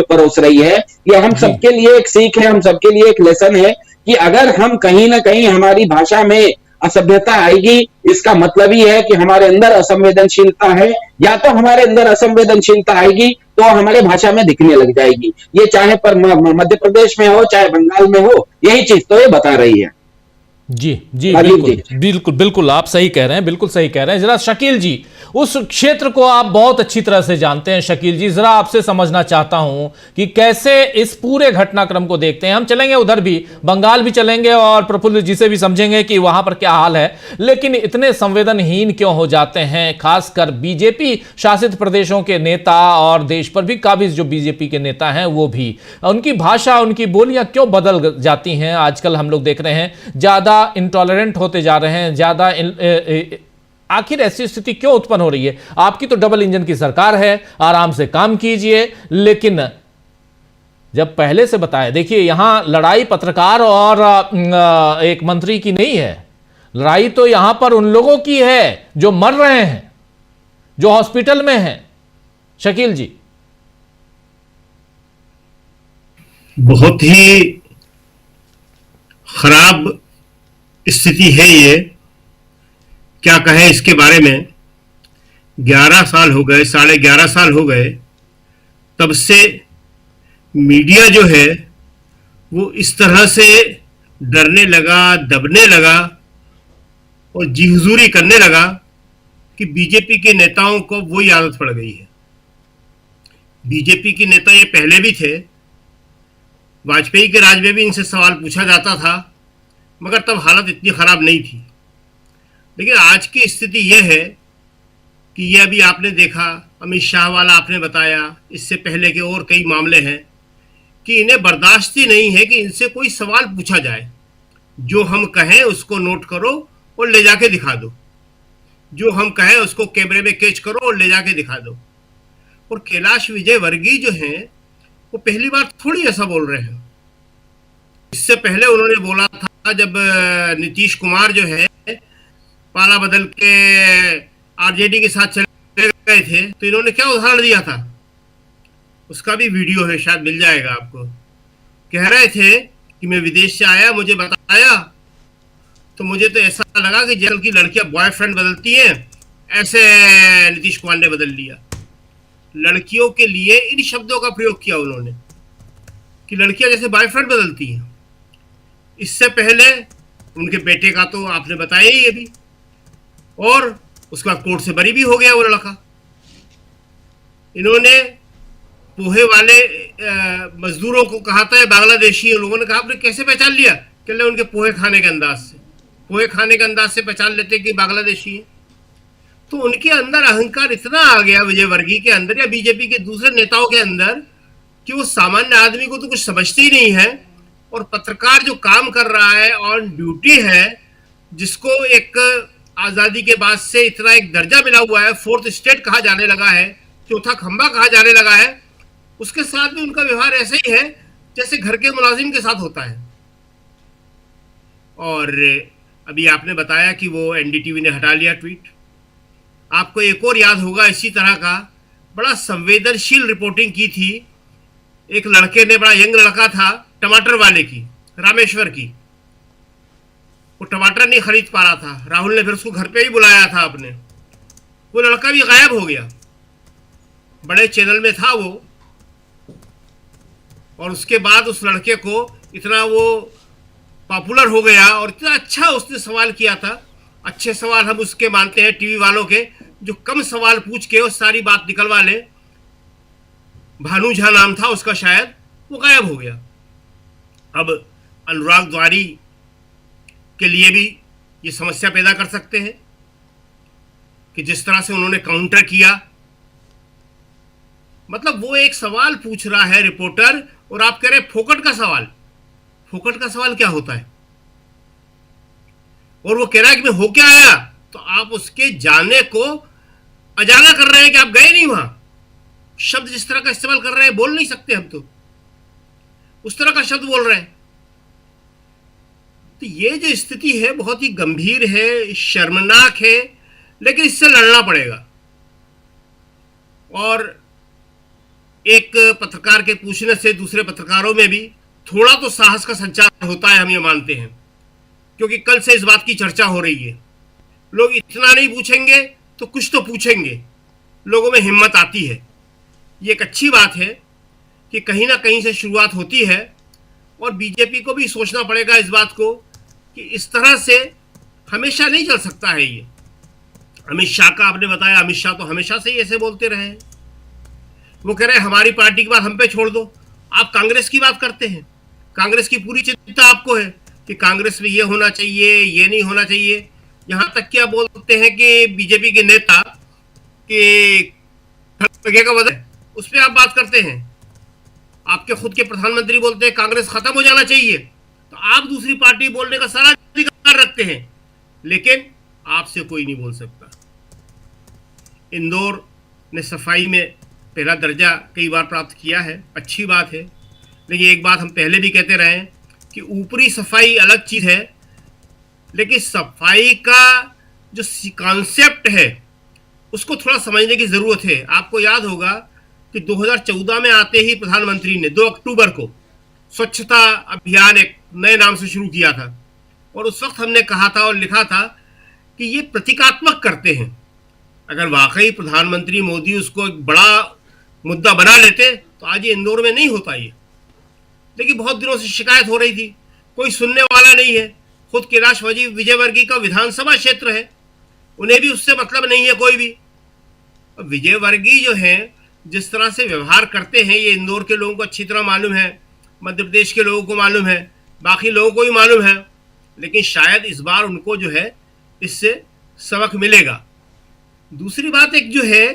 परोस रही है। ये हम सबके लिए एक सीख है, हम सबके लिए एक लेसन है कि अगर हम कहीं ना कहीं हमारी भाषा में असभ्यता आएगी, इसका मतलब ही है कि हमारे अंदर असंवेदनशीलता है, या तो हमारे अंदर असंवेदनशीलता आएगी तो हमारे भाषा में दिखने लग जाएगी। ये चाहे पर मध्य प्रदेश में हो चाहे बंगाल में हो, यही चीज तो ये बता रही है। जी बिल्कुल आप सही कह रहे हैं, बिल्कुल सही कह रहे हैं। जरा शकील जी, उस क्षेत्र को आप बहुत अच्छी तरह से जानते हैं। शकील जी, जरा आपसे समझना चाहता हूं कि कैसे इस पूरे घटनाक्रम को देखते हैं। हम चलेंगे उधर भी, बंगाल भी चलेंगे और प्रफुल्ल जी से भी समझेंगे कि वहां पर क्या हाल है। लेकिन इतने संवेदनहीन क्यों हो जाते हैं, खासकर बीजेपी शासित प्रदेशों के नेता और देश पर भी काबिज जो बीजेपी के नेता हैं वो भी, उनकी भाषा, उनकी बोलियां क्यों बदल जाती हैं? आजकल हम लोग देख रहे हैं ज्यादा इंटॉलरेंट होते जा रहे हैं, ज्यादा आखिर ऐसी स्थिति क्यों उत्पन्न हो रही है? आपकी तो डबल इंजन की सरकार है, आराम से काम कीजिए। लेकिन जब पहले से बताया, देखिए यहां लड़ाई पत्रकार और एक मंत्री की नहीं है, लड़ाई तो यहां पर उन लोगों की है जो मर रहे हैं, जो हॉस्पिटल में हैं। शकील जी, बहुत ही खराब स्थिति है ये, क्या कहें इसके बारे में। 11 साल हो गए, 11.5 साल हो गए, तब से मीडिया जो है वो इस तरह से डरने लगा, दबने लगा और जी हुजूरी करने लगा कि बीजेपी के नेताओं को वही आदत पड़ गई है। बीजेपी के नेता ये पहले भी थे, वाजपेयी के राज में भी इनसे सवाल पूछा जाता था, मगर तब हालत इतनी खराब नहीं थी। लेकिन आज की स्थिति यह है कि यह अभी आपने देखा, अमित शाह वाला आपने बताया, इससे पहले के और कई मामले हैं कि इन्हें बर्दाश्त ही नहीं है कि इनसे कोई सवाल पूछा जाए। जो हम कहें उसको नोट करो और ले जाके दिखा दो, जो हम कहें उसको कैमरे में कैच करो और ले जाके दिखा दो। और कैलाश विजयवर्गीय जो हैं वो पहली बार थोड़ी ऐसा बोल रहे हैं। इससे पहले उन्होंने बोला था जब नीतीश कुमार जो है पाला बदल के आरजेडी के साथ चले गए थे, तो इन्होंने क्या उदाहरण दिया था, उसका भी वीडियो है, शायद मिल जाएगा आपको। कह रहे थे कि मैं विदेश से आया, मुझे बताया तो मुझे तो ऐसा लगा कि जल की लड़कियां बॉयफ्रेंड बदलती हैं, ऐसे नीतीश कुमार ने बदल लिया। लड़कियों के लिए इन शब्दों का प्रयोग किया उन्होंने कि लड़कियां जैसे बॉयफ्रेंड बदलती हैं। इससे पहले उनके बेटे का तो आपने बताया ही अभी, और उसके बाद कोर्ट से बरी भी हो गया वो लड़का। इन्होंने पोहे वाले मजदूरों को कहा था बांग्लादेशी है, लोगों ने कहा आपने कैसे पहचान लिया? कह ले उनके पोहे खाने के अंदाज से, पोहे खाने के अंदाज से पहचान लेते कि बांग्लादेशी है। तो उनके अंदर अहंकार इतना आ गया विजयवर्गीय के अंदर या बीजेपी के दूसरे नेताओं के अंदर कि वो सामान्य आदमी को तो कुछ समझते ही नहीं है। और पत्रकार जो काम कर रहा है, ऑन ड्यूटी है, जिसको एक आजादी के बाद से इतना एक दर्जा मिला हुआ है, 4th स्टेट कहा जाने लगा है, 4था खंबा कहा जाने लगा है, उसके साथ भी उनका व्यवहार ऐसे ही है जैसे घर के मुलाजिम के साथ होता है। और अभी आपने बताया कि वो एनडीटीवी ने हटा लिया ट्वीट। आपको एक और याद होगा इसी तरह का, बड़ा संवेदनशील रिपोर्टिंग की थी एक लड़के ने, बड़ा यंग लड़का था, टमाटर वाले की, रामेश्वर की। वो टमाटर नहीं खरीद पा रहा था, राहुल ने फिर उसको घर पे ही बुलाया था अपने। वो लड़का भी गायब हो गया, बड़े चैनल में था वो, और उसके बाद उस लड़के को इतना वो पॉपुलर हो गया और इतना अच्छा उसने सवाल किया था। अच्छे सवाल हम उसके मानते हैं टीवी वालों के, जो कम सवाल पूछ के वो सारी बात निकलवा ले। भानु झा नाम था उसका शायद, वो गायब हो गया। अब अनुराग द्वारी के लिए भी ये समस्या पैदा कर सकते हैं कि जिस तरह से उन्होंने काउंटर किया, मतलब वो एक सवाल पूछ रहा है रिपोर्टर और आप कह रहे फोकट का सवाल। फोकट का सवाल क्या होता है? और वो कह रहा है कि मैं हो क्या आया, तो आप उसके जाने को अजाना कर रहे हैं कि आप गए नहीं वहां। शब्द जिस तरह का इस्तेमाल कर रहे हैं, बोल नहीं सकते हम, तो उस तरह का शब्द बोल रहे हैं। तो ये जो स्थिति है बहुत ही गंभीर है, शर्मनाक है, लेकिन इससे लड़ना पड़ेगा। और एक पत्रकार के पूछने से दूसरे पत्रकारों में भी थोड़ा तो साहस का संचार होता है, हम ये मानते हैं, क्योंकि कल से इस बात की चर्चा हो रही है। लोग इतना नहीं पूछेंगे तो कुछ तो पूछेंगे, लोगों में हिम्मत आती है। ये एक अच्छी बात है कि कहीं ना कहीं से शुरुआत होती है, और बीजेपी को भी सोचना पड़ेगा इस बात को कि इस तरह से हमेशा नहीं चल सकता है ये। अमित शाह का आपने बताया, अमित शाह तो हमेशा से ही ऐसे बोलते रहे हैं। वो कह रहे हैं हमारी पार्टी की बात हम पे छोड़ दो, आप कांग्रेस की बात करते हैं। कांग्रेस की पूरी चिंता आपको है कि कांग्रेस में ये होना चाहिए, ये नहीं होना चाहिए। यहां तक क्या बोलते हैं कि बीजेपी के नेता कि का वजह उस पर आप बात करते हैं। आपके खुद के प्रधानमंत्री बोलते हैं कांग्रेस खत्म हो जाना चाहिए, तो आप दूसरी पार्टी बोलने का सारा अधिकार रखते हैं, लेकिन आपसे कोई नहीं बोल सकता। इंदौर ने सफाई में पहला दर्जा कई बार प्राप्त किया है, अच्छी बात है, लेकिन एक बात हम पहले भी कहते रहे हैं कि ऊपरी सफाई अलग चीज़ है, लेकिन सफाई का जो कॉन्सेप्ट है उसको थोड़ा समझने की ज़रूरत है। आपको याद होगा कि 2014 में आते ही प्रधानमंत्री ने 2 अक्टूबर को स्वच्छता अभियान एक नए नाम से शुरू किया था, और उस वक्त हमने कहा था और लिखा था कि कि ये प्रतीकात्मक करते हैं। अगर वाकई प्रधानमंत्री मोदी उसको एक बड़ा मुद्दा बना लेते तो आज ये इंदौर में नहीं होता ये। लेकिन बहुत दिनों से शिकायत हो रही थी, कोई सुनने वाला नहीं है। खुद कैलाश विजयवर्गीय का विधानसभा क्षेत्र है, उन्हें भी उससे मतलब नहीं है कोई भी। विजयवर्गीय जो है जिस तरह से व्यवहार करते हैं ये इंदौर के लोगों को अच्छी तरह मालूम है, मध्य प्रदेश के लोगों को मालूम है, बाकी लोगों को भी मालूम है। लेकिन शायद इस बार उनको जो है इससे सबक मिलेगा। दूसरी बात एक जो है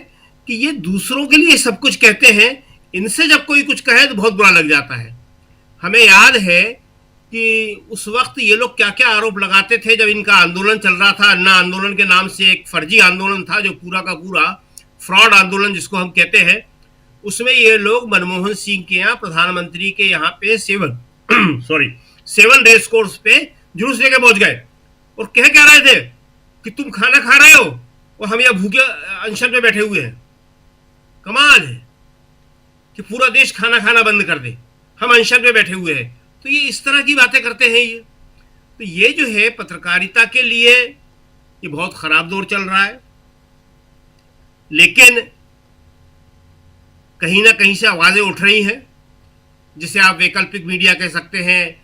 कि ये दूसरों के लिए सब कुछ कहते हैं, इनसे जब कोई कुछ कहे तो बहुत बुरा लग जाता है। हमें याद है कि उस वक्त ये लोग क्या क्या आरोप लगाते थे जब इनका आंदोलन चल रहा था। अन्ना आंदोलन के नाम से एक फर्जी आंदोलन था जो पूरा का पूरा फ्रॉड आंदोलन जिसको हम कहते हैं। उसमें ये लोग मनमोहन सिंह के यहाँ प्रधानमंत्री के यहाँ पे सेवन रेस कोर्स पे जुलूस लेके पहुंच गए और कह रहे थे कि तुम खाना खा रहे हो और हम यहाँ भूखे अनशन पे बैठे हुए हैं। कमाल है कि पूरा देश खाना खाना बंद कर दे, हम अनशन पे बैठे हुए हैं। तो ये इस तरह की बातें करते हैं ये। तो ये जो है पत्रकारिता के लिए ये बहुत खराब दौर चल रहा है। लेकिन कहीं ना कहीं से आवाजें उठ रही हैं, जिसे आप वैकल्पिक मीडिया कह सकते हैं,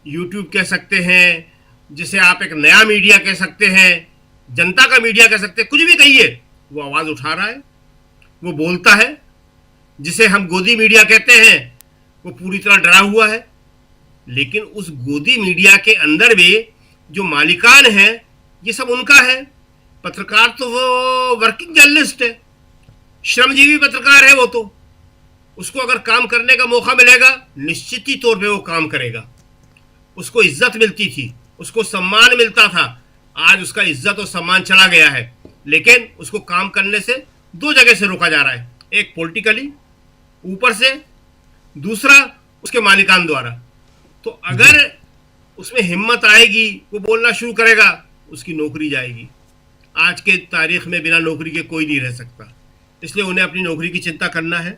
यूट्यूब कह सकते हैं, जिसे आप एक नया मीडिया कह सकते हैं, जनता का मीडिया कह सकते हैं, कुछ भी कहिए, वो आवाज उठा रहा है, वो बोलता है। जिसे हम गोदी मीडिया कहते हैं वो पूरी तरह डरा हुआ है। लेकिन उस गोदी मीडिया के अंदर भी जो मालिकान है ये सब उनका है। पत्रकार तो वो वर्किंग जर्नलिस्ट है, श्रमजीवी पत्रकार है। वो तो उसको अगर काम करने का मौका मिलेगा निश्चित ही तौर पे वो काम करेगा। उसको इज्जत मिलती थी, उसको सम्मान मिलता था। आज उसका इज्जत और सम्मान चला गया है। लेकिन उसको काम करने से दो जगह से रोका जा रहा है, एक पॉलिटिकली ऊपर से, दूसरा उसके मालिकान द्वारा। तो अगर उसमें हिम्मत आएगी, वो बोलना शुरू करेगा, उसकी नौकरी जाएगी। आज के तारीख में बिना नौकरी के कोई नहीं रह सकता, इसलिए उन्हें अपनी नौकरी की चिंता करना है।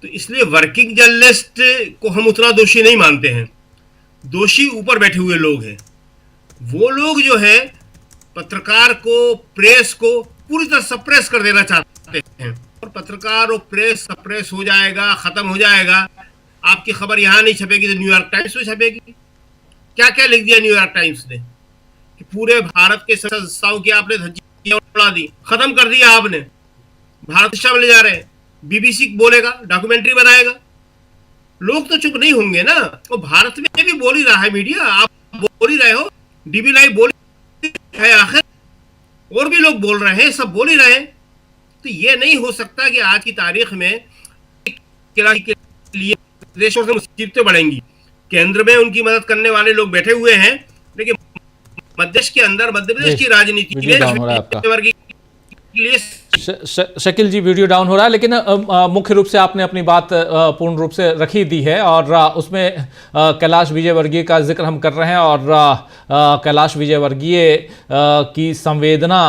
तो इसलिए वर्किंग जर्नलिस्ट को हम उतना दोषी नहीं मानते हैं। दोषी ऊपर बैठे हुए लोग हैं। वो लोग जो है पत्रकार को, प्रेस को पूरी तरह सप्रेस कर देना चाहते हैं। और पत्रकार और प्रेस सप्रेस हो जाएगा, खत्म हो जाएगा। आपकी खबर यहाँ नहीं छपेगी तो न्यूयॉर्क टाइम्स में छपेगी। क्या क्या लिख दिया न्यूयॉर्क टाइम्स ने कि पूरे भारत के संस्थाओं की आपने धज्जियां उड़ा दी, खत्म कर दिया आपने, भारत शामिल ले जा रहे हैं। बीबीसी बोलेगा, डॉक्यूमेंट्री बनाएगा, लोग तो चुप नहीं होंगे ना। वो भारत में भी बोल ही रहा है मीडिया, आप बोल ही रहे हो, डीबी लाइव बोल है, आखिर और भी लोग बोल रहे हैं, सब बोल ही रहे हैं। तो ये नहीं हो सकता कि आज की तारीख में के लिए देशों से मुसीबतें बढ़ेंगी। केंद्र में उनकी मदद करने वाले लोग बैठे हुए हैं, लेकिन मध्य प्रदेश के अंदर, मध्य प्रदेश की राजनीति में शकील जी वीडियो डाउन हो रहा है। लेकिन मुख्य रूप से आपने अपनी बात पूर्ण रूप से रखी दी है और उसमें कैलाश विजयवर्गीय का जिक्र हम कर रहे हैं। और कैलाश विजयवर्गीय की संवेदना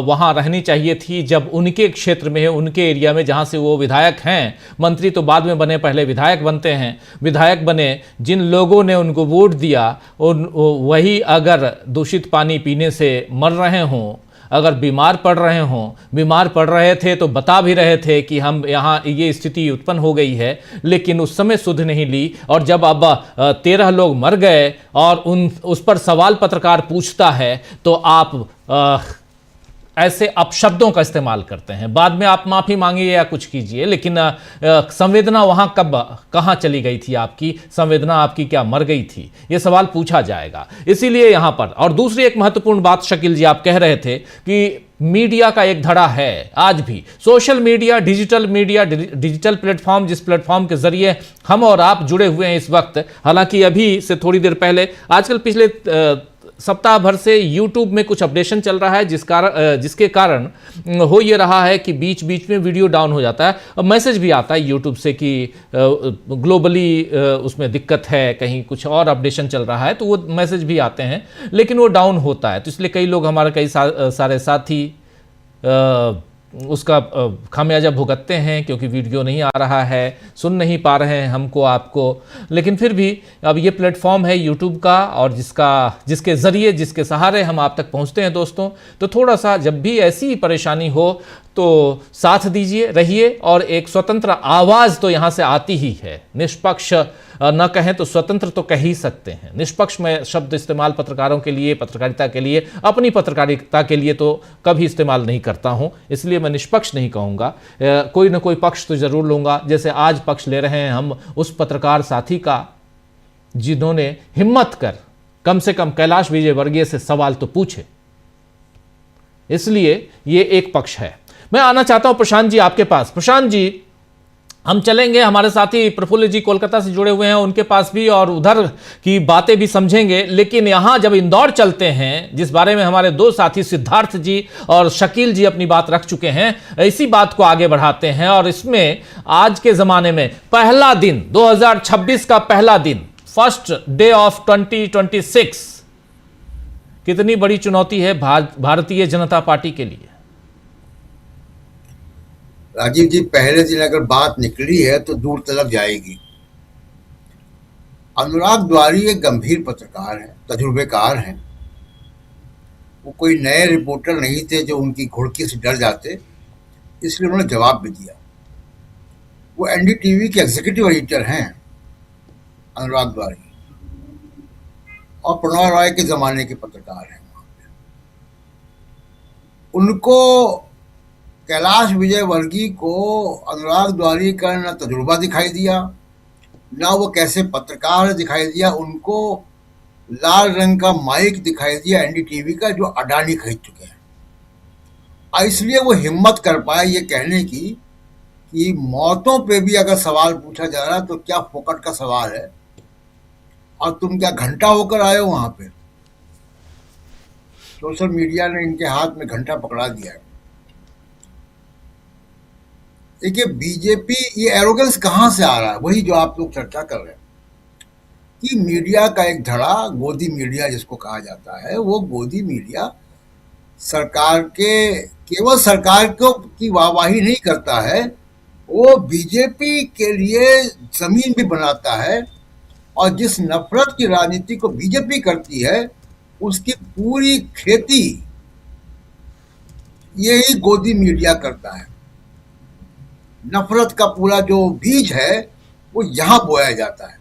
वहाँ रहनी चाहिए थी जब उनके क्षेत्र में है, उनके एरिया में, जहाँ से वो विधायक हैं। मंत्री तो बाद में बने, पहले विधायक बनते हैं। विधायक बने, जिन लोगों ने उनको वोट दिया वही अगर दूषित पानी पीने से मर रहे हों, अगर बीमार पड़ रहे हों, बीमार पड़ रहे थे तो बता भी रहे थे कि हम यहाँ ये स्थिति उत्पन्न हो गई है, लेकिन उस समय सुध नहीं ली। और जब अब 13 लोग मर गए और उस पर सवाल पत्रकार पूछता है तो आप ऐसे अपशब्दों का इस्तेमाल करते हैं। बाद में आप माफ़ी मांगिए या कुछ कीजिए, लेकिन संवेदना वहाँ कहाँ चली गई थी? आपकी संवेदना आपकी क्या मर गई थी? ये सवाल पूछा जाएगा। इसीलिए यहाँ पर, और दूसरी एक महत्वपूर्ण बात शकील जी आप कह रहे थे कि मीडिया का एक धड़ा है आज भी, सोशल मीडिया, डिजिटल प्लेटफॉर्म, जिस प्लेटफॉर्म के जरिए हम और आप जुड़े हुए हैं इस वक्त। हालांकि अभी से थोड़ी देर पहले, आजकल पिछले सप्ताह भर से YouTube में कुछ अपडेशन चल रहा है जिसके कारण हो ये रहा है कि बीच बीच में वीडियो डाउन हो जाता है। और मैसेज भी आता है YouTube से कि ग्लोबली उसमें दिक्कत है, कहीं कुछ और अपडेशन चल रहा है, तो वो मैसेज भी आते हैं, लेकिन वो डाउन होता है। तो इसलिए कई लोग, हमारे कई सारे साथी उसका खामियाजा भुगतते हैं, क्योंकि वीडियो नहीं आ रहा है, सुन नहीं पा रहे हैं हमको आपको। लेकिन फिर भी अब ये प्लेटफॉर्म है यूट्यूब का, और जिसके ज़रिए, जिसके सहारे हम आप तक पहुंचते हैं दोस्तों। तो थोड़ा सा जब भी ऐसी परेशानी हो तो साथ दीजिए, रहिए, और एक स्वतंत्र आवाज़ तो यहाँ से आती ही है। निष्पक्ष न कहें तो स्वतंत्र तो कह ही सकते हैं। निष्पक्ष में शब्द इस्तेमाल पत्रकारों के लिए, पत्रकारिता के लिए, अपनी पत्रकारिता के लिए तो कभी इस्तेमाल नहीं करता हूं, इसलिए मैं निष्पक्ष नहीं कहूँगा। कोई ना कोई पक्ष तो जरूर लूँगा। जैसे आज पक्ष ले रहे हैं हम उस पत्रकार साथी का जिन्होंने हिम्मत कर कम से कम कैलाश विजयवर्गीय से सवाल तो पूछे, इसलिए ये एक पक्ष है। मैं आना चाहता हूं प्रशांत जी आपके पास। प्रशांत जी, हम चलेंगे, हमारे साथी प्रफुल्ल जी कोलकाता से जुड़े हुए हैं, उनके पास भी, और उधर की बातें भी समझेंगे। लेकिन यहां जब इंदौर चलते हैं, जिस बारे में हमारे दो साथी सिद्धार्थ जी और शकील जी अपनी बात रख चुके हैं, इसी बात को आगे बढ़ाते हैं। और इसमें आज के जमाने में पहला दिन, 2026 का पहला दिन, फर्स्ट डे ऑफ 2026, कितनी बड़ी चुनौती है भारतीय जनता पार्टी के लिए। राजीव जी, पहले दिन अगर बात निकली है तो दूर तलक जाएगी। अनुराग द्वारी एक गंभीर पत्रकार हैं, तजुर्बेकार हैं। वो कोई नए रिपोर्टर नहीं थे जो उनकी घुड़की से डर जाते, इसलिए उन्होंने जवाब भी दिया। वो एनडीटीवी के एग्जीक्यूटिव एडिटर हैं अनुराग द्वारी, और प्रणव रॉय के जमाने के पत्रकार हैं। उनको, कैलाश विजयवर्गीय को अनुराग द्वारी का न तजुर्बा दिखाई दिया, ना वो कैसे पत्रकार दिखाई दिया। उनको लाल रंग का माइक दिखाई दिया एनडीटीवी का, जो अडानी खरीद चुके हैं। और इसलिए वो हिम्मत कर पाए ये कहने की कि मौतों पे भी अगर सवाल पूछा जा रहा है तो क्या फोकट का सवाल है, और तुम क्या घंटा होकर आए हो वहां पे। सोशल मीडिया ने इनके हाथ में घंटा पकड़ा दिया है। देखिए, बीजेपी, ये एरोगेंस कहां से आ रहा है, वही जो आप लोग चर्चा कर रहे हैं कि मीडिया का एक धड़ा, गोदी मीडिया जिसको कहा जाता है, वो गोदी मीडिया सरकार के, केवल सरकार को की वाहवाही नहीं करता है, वो बीजेपी के लिए जमीन भी बनाता है। और जिस नफरत की राजनीति को बीजेपी करती है, उसकी पूरी खेती यही गोदी मीडिया करता है। नफरत का पूरा जो बीज है वो यहां बोया जाता है।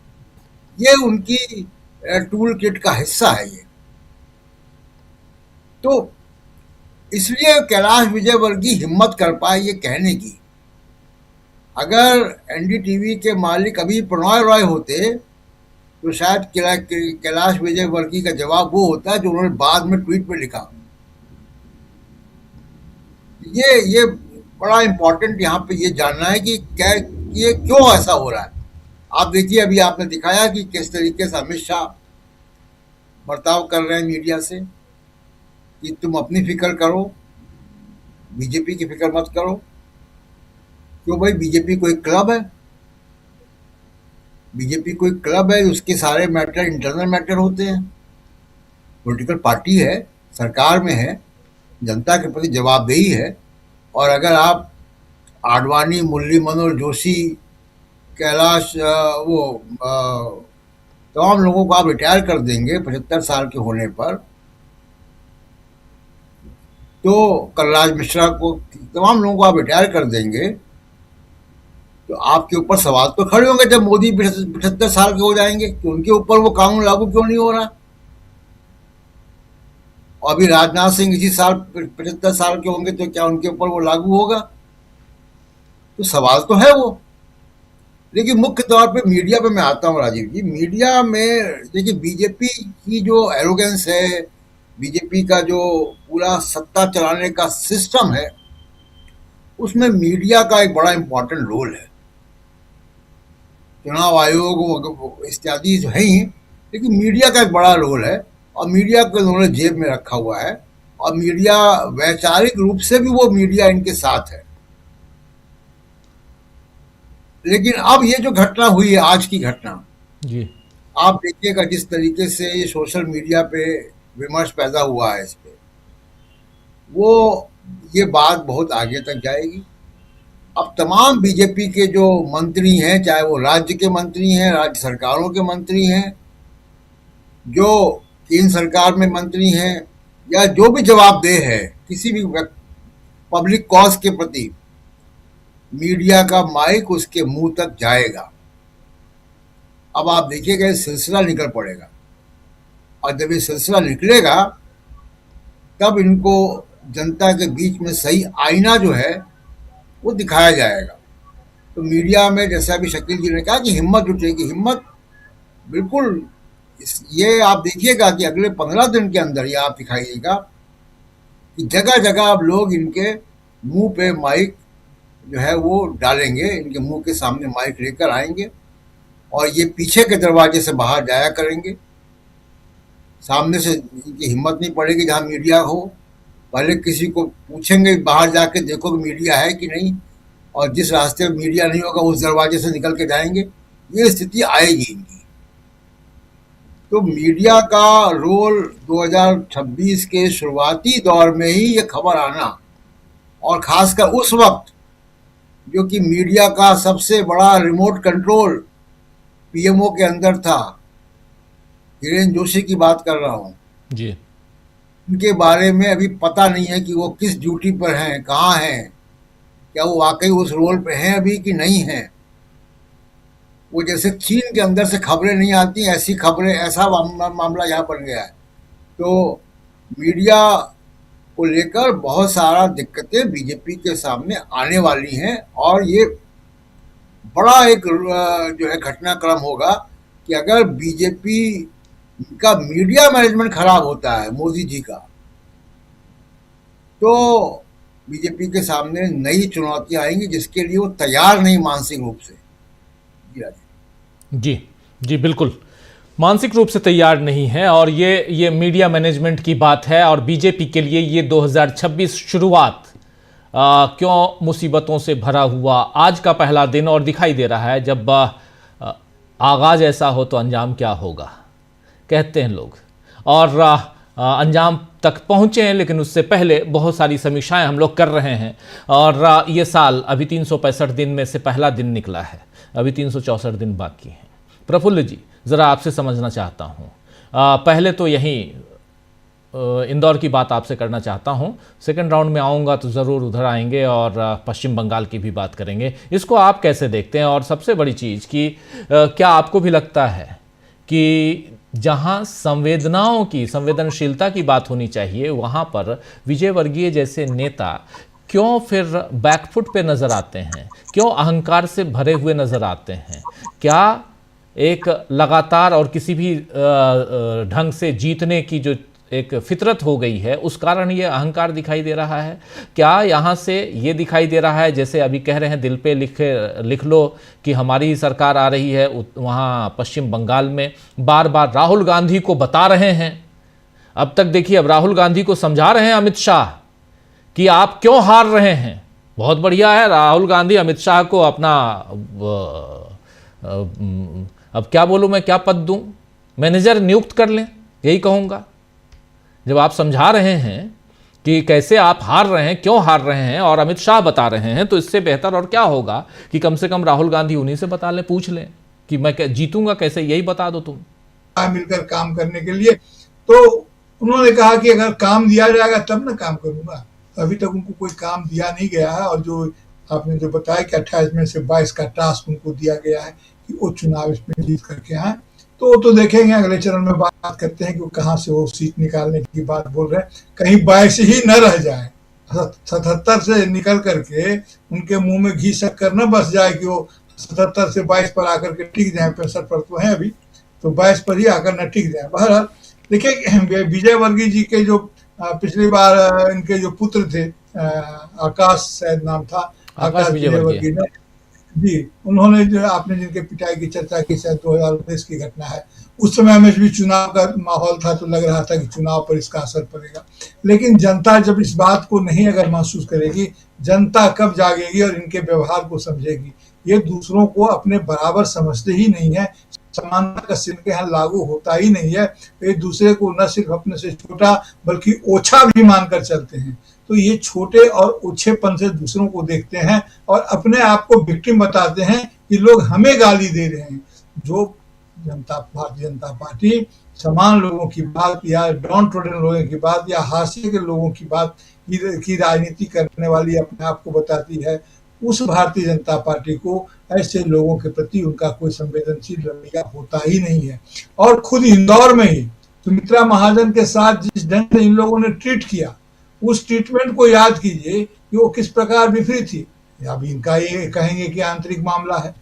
ये उनकी टूल किट का हिस्सा है ये। तो इसलिए कैलाश विजयवर्गीय हिम्मत कर पाए ये कहने की। अगर एनडीटीवी के मालिक अभी प्रणव रॉय होते तो शायद कैलाश विजयवर्गीय का जवाब वो होता है जो उन्होंने बाद में ट्वीट में लिखा। ये बड़ा इंपॉर्टेंट यहाँ पे ये जानना है कि क्या ये क्यों ऐसा हो रहा है। आप देखिए, अभी आपने दिखाया कि किस तरीके से अमित शाह बर्ताव कर रहे हैं मीडिया से कि तुम अपनी फिक्र करो, बीजेपी की फिक्र मत करो। क्यों भाई, बीजेपी कोई क्लब है? बीजेपी कोई क्लब है? उसके सारे मैटर इंटरनल मैटर होते हैं। पॉलिटिकल पार्टी है, सरकार में है, जनता के प्रति जवाबदेही है। और अगर आप आडवाणी, मुरली मनोहर जोशी, कैलाश, तमाम लोगों को आप रिटायर कर देंगे 75 साल के होने पर, तो कलराज मिश्रा को, तमाम लोगों को आप रिटायर कर देंगे, तो आपके ऊपर सवाल तो खड़े होंगे जब मोदी 75 साल के हो जाएंगे कि उनके ऊपर वो कानून लागू क्यों नहीं हो रहा। और अभी राजनाथ सिंह इसी साल 75 साल के होंगे तो क्या उनके ऊपर वो लागू होगा? तो सवाल तो है वो। लेकिन मुख्य तौर पे मीडिया पे मैं आता हूँ राजीव जी। मीडिया में देखिए, बीजेपी की जो एरोगेंस है, बीजेपी का जो पूरा सत्ता चलाने का सिस्टम है, उसमें मीडिया का एक बड़ा इंपॉर्टेंट रोल है। चुनाव आयोग इत्यादि जो है ही, लेकिन मीडिया का एक बड़ा रोल है। और मीडिया को उन्होंने जेब में रखा हुआ है, और मीडिया वैचारिक रूप से भी वो मीडिया इनके साथ है। लेकिन अब ये जो घटना हुई है, आज की घटना जी, आप देखिएगा जिस तरीके से ये सोशल मीडिया पे विमर्श पैदा हुआ है इस पे, वो ये बात बहुत आगे तक जाएगी। अब तमाम बीजेपी के जो मंत्री हैं, चाहे वो राज्य के मंत्री हैं, राज्य सरकारों के मंत्री हैं, जो केंद्र सरकार में मंत्री हैं, या जो भी जवाबदेह है किसी भी पब्लिक कॉज के प्रति, मीडिया का माइक उसके मुंह तक जाएगा। अब आप देखिएगा ये सिलसिला निकल पड़ेगा, और जब ये सिलसिला निकलेगा तब इनको जनता के बीच में सही आईना जो है वो दिखाया जाएगा। तो मीडिया में जैसा अभी शकील जी ने कहा कि हिम्मत जुटेगी, हिम्मत बिल्कुल ये आप देखिएगा कि अगले 15 दिन के अंदर ये आप दिखाइएगा कि जगह जगह अब लोग इनके मुंह पे माइक जो है वो डालेंगे, इनके मुंह के सामने माइक लेकर आएंगे और ये पीछे के दरवाजे से बाहर जाया करेंगे। सामने से इनकी हिम्मत नहीं पड़ेगी जहाँ मीडिया हो, पहले किसी को पूछेंगे बाहर जाके देखो कि मीडिया है कि नहीं, और जिस रास्ते में मीडिया नहीं होगा उस दरवाजे से निकल के जाएंगे। ये स्थिति आएगी इनकी। तो मीडिया का रोल 2026 के शुरुआती दौर में ही ये खबर आना, और खासकर उस वक्त जो कि मीडिया का सबसे बड़ा रिमोट कंट्रोल पीएमओ के अंदर था, हिरेन जोशी की बात कर रहा हूँ जी, उनके बारे में अभी पता नहीं है कि वो किस ड्यूटी पर हैं, कहाँ हैं, क्या वो वाकई उस रोल पे हैं अभी कि नहीं हैं। वो जैसे चीन के अंदर से खबरें नहीं आती, ऐसी खबरें, ऐसा मामला यहाँ बन गया है। तो मीडिया को लेकर बहुत सारा दिक्कतें बीजेपी के सामने आने वाली हैं, और ये बड़ा एक जो है घटनाक्रम होगा कि अगर बीजेपी का मीडिया मैनेजमेंट खराब होता है मोदी जी का, तो बीजेपी के सामने नई चुनौतियां आएंगी जिसके लिए वो तैयार नहीं मानसिक रूप से। जी जी बिल्कुल, मानसिक रूप से तैयार नहीं है। और ये मीडिया मैनेजमेंट की बात है, और बीजेपी के लिए ये 2026 शुरुआत क्यों मुसीबतों से भरा हुआ आज का पहला दिन, और दिखाई दे रहा है जब आगाज ऐसा हो तो अंजाम क्या होगा, कहते हैं लोग। और अंजाम तक पहुँचे हैं, लेकिन उससे पहले बहुत सारी समीक्षाएं हम लोग कर रहे हैं। और ये साल अभी 365 दिन में से पहला दिन निकला है, अभी 364 दिन बाकी हैं। प्रफुल्ल जी, ज़रा आपसे समझना चाहता हूँ, पहले तो यहीं इंदौर की बात आपसे करना चाहता हूँ, सेकंड राउंड में आऊँगा तो ज़रूर उधर आएंगे और पश्चिम बंगाल की भी बात करेंगे। इसको आप कैसे देखते हैं? और सबसे बड़ी चीज़ कि क्या आपको भी लगता है कि जहां संवेदनाओं की, संवेदनशीलता की बात होनी चाहिए, वहां पर विजय वर्गीय जैसे नेता क्यों फिर बैकफुट पे नजर आते हैं, क्यों अहंकार से भरे हुए नजर आते हैं? क्या एक लगातार और किसी भी ढंग से जीतने की जो एक फितरत हो गई है उस कारण ये अहंकार दिखाई दे रहा है? क्या यहाँ से ये दिखाई दे रहा है, जैसे अभी कह रहे हैं दिल पे लिख लो कि हमारी ही सरकार आ रही है, वहाँ पश्चिम बंगाल में बार बार राहुल गांधी को बता रहे हैं, अब तक देखिए अब राहुल गांधी को समझा रहे हैं अमित शाह कि आप क्यों हार रहे हैं। बहुत बढ़िया है, राहुल गांधी अमित शाह को अपना अब क्या बोलूँ मैं, क्या पद दूँ, मैनेजर नियुक्त कर लें, यही कहूँगा। जब आप समझा रहे हैं कि कैसे आप हार रहे हैं, क्यों हार रहे हैं, और अमित शाह बता रहे हैं, तो इससे बेहतर और क्या होगा कि कम से कम राहुल गांधी उन्हीं से बता लें, पूछ लें कि मैं जीतूंगा कैसे, यही बता दो तुम। मिलकर काम करने के लिए तो उन्होंने कहा कि अगर काम दिया जाएगा तब ना काम करूंगा। अभी तक उनको कोई काम दिया नहीं गया है, और जो आपने जो बताया कि 28 में से 22 का टास्क उनको दिया गया है कि वो चुनाव इसमें जीत करके आए, तो वो तो देखेंगे अगले चरण में। बात करते हैं कि वो कहाँ से वो सीट निकालने की बात बोल रहे हैं, कहीं 22 ही न रह जाए, 77 से निकल करके उनके मुंह में घी शक्कर न बस जाए कि वो 77 से 22 पर आकर के टिक जाए। 65 पर तो है अभी, तो 22 पर ही आकर न टिक जाए। बहरहाल देखिए, विजय वर्गीय जी के जो पिछली बार इनके जो पुत्र थे, आकाश शायद नाम था, आकाश विजय वर्गीय जी, उन्होंने जो आपने जिनके पिटाई की चर्चा की, शायद 2019 की घटना है, उस समय में भी चुनाव का माहौल था, तो लग रहा था कि चुनाव पर इसका असर पड़ेगा। लेकिन जनता जब इस बात को नहीं अगर महसूस करेगी, जनता कब जागेगी और इनके व्यवहार को समझेगी? ये दूसरों को अपने बराबर समझते ही नहीं है, समानता का सिद्धांत यहाँ लागू होता ही नहीं है। एक दूसरे को न सिर्फ अपने से छोटा बल्कि ओछा भी मानकर चलते हैं। तो ये छोटे और ओछेपन से दूसरों को देखते हैं और अपने आप को विक्टिम बताते हैं कि लोग हमें गाली दे रहे हैं। जो भारतीय जनता पार्टी समान लोगों की बात या डाउन ट्रोडन लोगों की बात या हाशिए के लोगों की बात की राजनीति करने वाली अपने आप को बताती है, उस भारतीय जनता पार्टी को ऐसे लोगों के प्रति उनका कोई संवेदनशील रवैया होता ही नहीं है। और खुद इंदौर में ही सुमित्रा महाजन के साथ जिस ढंग से इन लोगों ने ट्रीट किया, उस ट्रीटमेंट को याद कीजिए कि वो किस प्रकार विफरीत थी। अब इनका ये कहेंगे कि आंतरिक मामला है।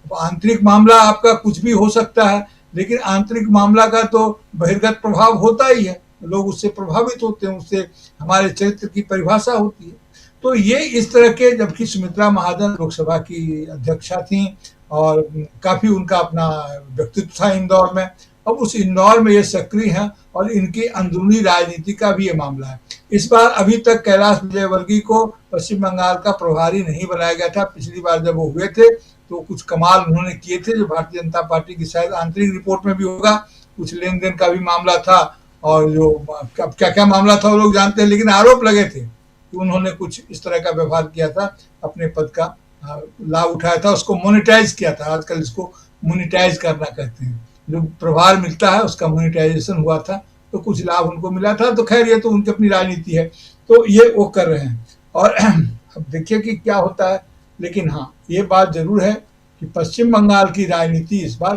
आंतरिक मामला आपका कुछ भी हो सकता है, लेकिन आंतरिक मामला का तो बहिर्गत प्रभाव होता ही है, लोग उससे प्रभावित होते हैं, उससे हमारे चरित्र की परिभाषा होती है। तो ये इस तरह के, जबकि सुमित्रा महाजन लोकसभा की अध्यक्षा थी और काफी उनका अपना व्यक्तित्व था इंदौर में, अब उस इंदौर में ये सक्रिय हैं और इनकी अंदरूनी राजनीति का भी ये मामला है। इस बार अभी तक कैलाश विजयवर्गीय को पश्चिम बंगाल का प्रभारी नहीं बनाया गया था। पिछली बार जब वो हुए थे तो कुछ कमाल उन्होंने किए थे, जो भारतीय जनता पार्टी की शायद आंतरिक रिपोर्ट में भी होगा, कुछ लेन देन का भी मामला था और जो क्या क्या मामला था वो लोग जानते हैं, लेकिन आरोप लगे थे कि उन्होंने कुछ इस तरह का व्यवहार किया था, अपने पद का लाभ उठाया था, उसको मोनेटाइज किया था। आजकल इसको मोनेटाइज करना कहते हैं, जो प्रभार मिलता है उसका मोनेटाइजेशन हुआ था, तो कुछ लाभ उनको मिला था। तो खैर ये तो उनकी अपनी राजनीति है, तो ये वो कर रहे हैं और अब देखिए कि क्या होता है। लेकिन हाँ, ये बात जरूर है कि पश्चिम बंगाल की राजनीति इस बार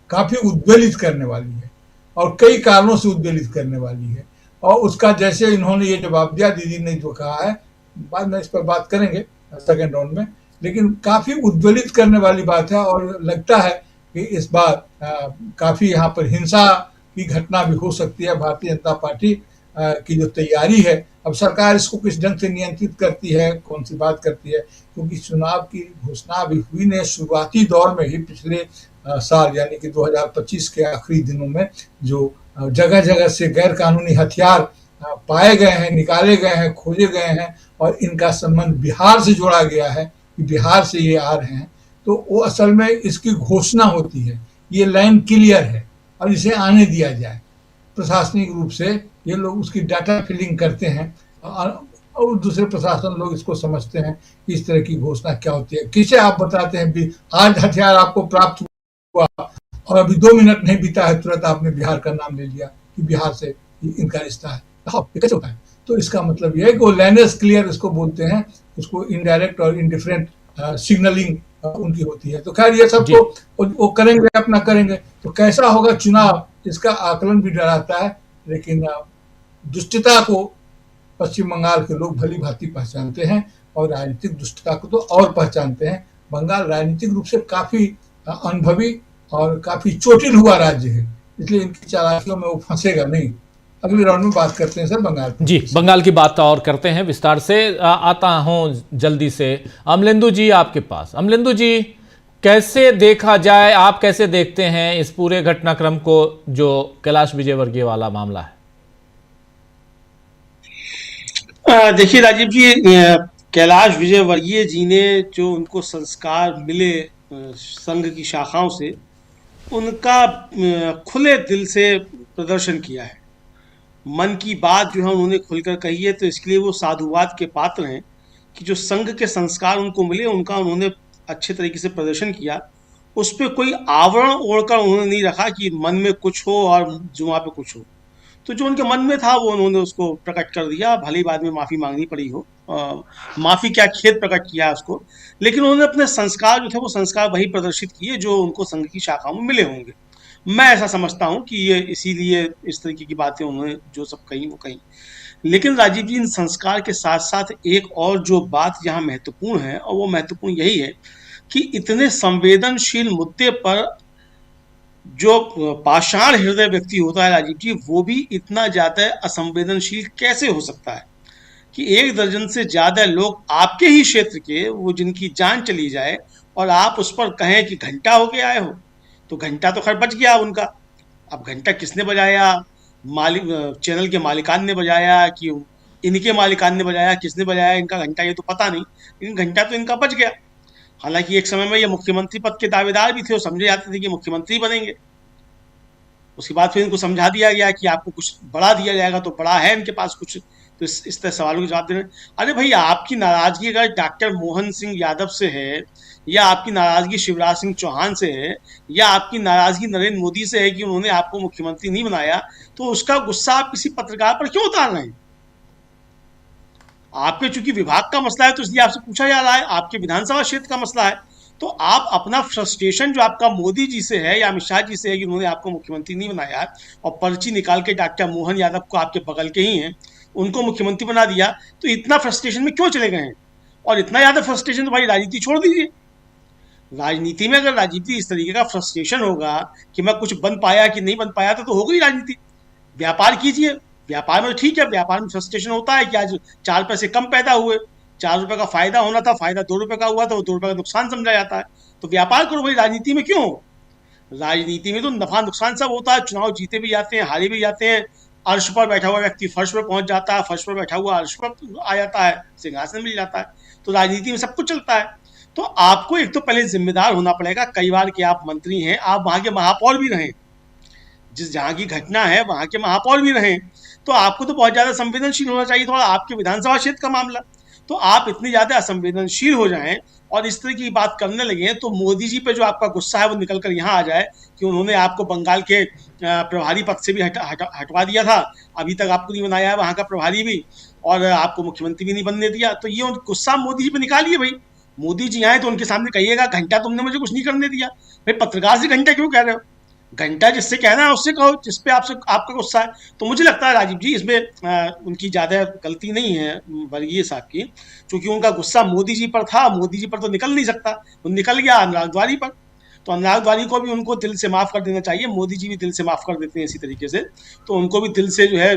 काफी उद्वेलित करने वाली है और कई कारणों से उद्वेलित करने वाली है। और उसका जैसे इन्होंने ये जवाब दिया, दीदी ने जो कहा है, बाद में इस पर बात करेंगे सेकेंड राउंड में, लेकिन काफी उद्वेलित करने वाली बात है। और लगता है कि इस बार काफी यहाँ पर हिंसा की घटना भी हो सकती है। भारतीय जनता पार्टी की जो तैयारी है, अब सरकार इसको किस ढंग से नियंत्रित करती है, कौन सी बात करती है, क्योंकि चुनाव की घोषणा अभी हुई ने शुरुआती दौर में ही पिछले साल यानी कि 2025 के आखिरी दिनों में जो जगह जगह से गैर कानूनी हथियार पाए गए हैं, निकाले गए हैं, खोजे गए हैं और इनका संबंध बिहार से जोड़ा गया है कि बिहार से ये आ रहे हैं, तो वो असल में इसकी घोषणा होती है, ये लाइन क्लियर है और इसे आने दिया जाए। प्रशासनिक रूप से ये लोग उसकी डाटा फिलिंग करते हैं और दूसरे प्रशासन लोग इसको समझते हैं कि इस तरह की घोषणा क्या होती है। किसे आप बताते हैं आज हथियार आपको प्राप्त हुआ और अभी 2 मिनट नहीं बीता है तुरंत आपने बिहार का नाम ले लिया कि बिहार से इनका रिश्ता है, ये कैसे होता है? तो इसका मतलब यह है कि वो लाइनर्स क्लियर इसको बोलते हैं, उसको इनडायरेक्ट और इंडिफरेंट सिग्नलिंग उनकी होती है। तो खैर ये सब तो वो करेंगे, अपना करेंगे। तो कैसा होगा चुनाव, इसका आकलन भी डराता है, लेकिन दुष्टता को पश्चिम बंगाल के लोग भली भांति पहचानते हैं और राजनीतिक दुष्टता को तो और पहचानते हैं। बंगाल राजनीतिक रूप से काफी अनुभवी और काफी चोटिल हुआ राज्य है, इसलिए इनकी चालाकियों में वो फंसेगा नहीं। अगले राउंड में बात करते हैं सर बंगाल पर। जी, बंगाल की बात और करते हैं विस्तार से। आता हूं जल्दी से अमलेंदु जी आपके पास। अमलेंदु जी, कैसे देखा जाए, आप कैसे देखते हैं इस पूरे घटनाक्रम को जो कैलाश विजयवर्गीय वाला मामला है? देखिए राजीव जी, कैलाश विजयवर्गीय जी ने जो उनको संस्कार मिले संघ की शाखाओं से, उनका खुले दिल से प्रदर्शन किया है। मन की बात जो है उन्होंने खुलकर कही है, तो इसके लिए वो साधुवाद के पात्र हैं कि जो संघ के संस्कार उनको मिले उनका उन्होंने अच्छे तरीके से प्रदर्शन किया। उस पर कोई आवरण ओढ़कर उन्होंने नहीं रखा कि मन में कुछ हो और जुमा पे कुछ हो। तो जो उनके मन में था वो उन्होंने उसको प्रकट कर दिया, भली बाद में माफ़ी मांगनी पड़ी हो, माफ़ी क्या खेद प्रकट किया उसको, लेकिन उन्होंने अपने संस्कार जो थे वो संस्कार वही प्रदर्शित किए जो उनको संघ की शाखाओं में मिले होंगे। मैं ऐसा समझता हूं कि ये इसीलिए इस तरीके की बातें उन्होंने जो सब कही वो कही। लेकिन राजीव जी, इन संस्कार के साथ साथ एक और जो बात यहाँ महत्वपूर्ण है, और वो महत्वपूर्ण यही है कि इतने संवेदनशील मुद्दे पर जो पाषाण हृदय व्यक्ति होता है राजीव जी, वो भी इतना ज्यादा असंवेदनशील कैसे हो सकता है कि 1 दर्जन से ज्यादा लोग आपके ही क्षेत्र के, वो जिनकी जान चली जाए, और आप उस पर कहें कि घंटा होके आए हो। तो घंटा तो खैर बच गया उनका। अब घंटा किसने बजाया, चैनल के मालिकान ने बजाया कि इनके मालिकान ने बजाया, किसने बजाया इनका घंटा ये तो पता नहीं, लेकिन घंटा तो इनका बच गया। हालांकि एक समय में ये मुख्यमंत्री पद के दावेदार भी थे, वो समझे जाते थे कि मुख्यमंत्री बनेंगे। उसके बाद फिर इनको समझा दिया गया कि आपको कुछ बड़ा दिया जाएगा, तो बड़ा है इनके पास कुछ, तो इस तरह सवालों के जवाब दे रहे हैं। अरे भाई, आपकी नाराजगी अगर डॉक्टर मोहन सिंह यादव से है, या आपकी नाराजगी शिवराज सिंह चौहान से है, या आपकी नाराजगी नरेंद्र मोदी से है कि उन्होंने आपको मुख्यमंत्री नहीं बनाया, तो उसका गुस्सा आप किसी पत्रकार पर क्यों उतार रहे हैं? आपके चूंकि विभाग का मसला है तो इसलिए आपसे पूछा जा रहा है, आपके विधानसभा क्षेत्र का मसला है, तो आप अपना फ्रस्ट्रेशन जो आपका मोदी जी से है या अमित शाह जी से है कि उन्होंने आपको मुख्यमंत्री नहीं बनाया और पर्ची निकाल के डॉक्टर मोहन यादव को, आपके बगल के ही हैं, उनको मुख्यमंत्री बना दिया, तो इतना फ्रस्ट्रेशन में क्यों चले गए हैं? और इतना ज्यादा फ्रस्ट्रेशन तो भाई राजनीति छोड़ दीजिए। राजनीति में अगर राजनीति इस तरीके का फ्रस्ट्रेशन होगा कि मैं कुछ बन पाया कि नहीं बन पाया, तो हो गई राजनीति। व्यापार कीजिए, व्यापार में ठीक है, व्यापार में फ्रस्ट्रेशन होता है कि आज 4 पैसे कम पैदा हुए, 4 रुपए का फायदा होना था, फायदा 2 रुपए का हुआ, तो 2 रुपए का नुकसान समझा जाता है। तो व्यापार करो भाई, राजनीति में क्यों? राजनीति में तो नफा नुकसान सब होता है, चुनाव जीते भी जाते हैं, हारे भी जाते हैं। अर्श पर बैठा हुआ व्यक्ति फर्श पर पहुंच जाता है, फर्श पर बैठा हुआ अर्श पर आ जाता है, सिंहासन मिल जाता है। तो राजनीति में सब कुछ चलता है। तो आपको एक तो पहले जिम्मेदार होना पड़ेगा। कई बार कि आप मंत्री हैं, आप वहां के महापौर भी रहें, जिस जहां की घटना है वहां के महापौर भी रहें, तो आपको तो बहुत ज्यादा संवेदनशील होना चाहिए। थोड़ा आपके विधानसभा क्षेत्र का मामला, तो आप इतनी ज्यादा असंवेदनशील हो जाएं और इस तरह की बात करने लगे तो मोदी जी पे जो आपका गुस्सा है वो निकल कर यहाँ आ जाए कि उन्होंने आपको बंगाल के प्रभारी पद से भी हटवा दिया था, अभी तक आपको नहीं बनाया है वहां का प्रभारी भी, और आपको मुख्यमंत्री भी नहीं बनने दिया। तो ये गुस्सा मोदी जी पे निकालिए भाई। मोदी जी आए तो उनके सामने कहिएगा, घंटा तुमने मुझे कुछ नहीं करने दिया। भाई पत्रकार से घंटा क्यों कह रहे हो? घंटा जिससे कहना है उससे कहो, जिस पे आपका गुस्सा है। तो मुझे लगता है राजीव जी इसमें उनकी ज्यादा गलती नहीं है वर्गीय साहब की, क्योंकि उनका गुस्सा मोदी जी पर था। मोदी जी पर तो निकल नहीं सकता, वो निकल गया अनुराग द्वारी पर। तो अनुराग द्वारी को भी उनको दिल से माफ कर देना चाहिए। मोदी जी भी दिल से माफ कर देते हैं इसी तरीके से, तो उनको भी दिल से जो है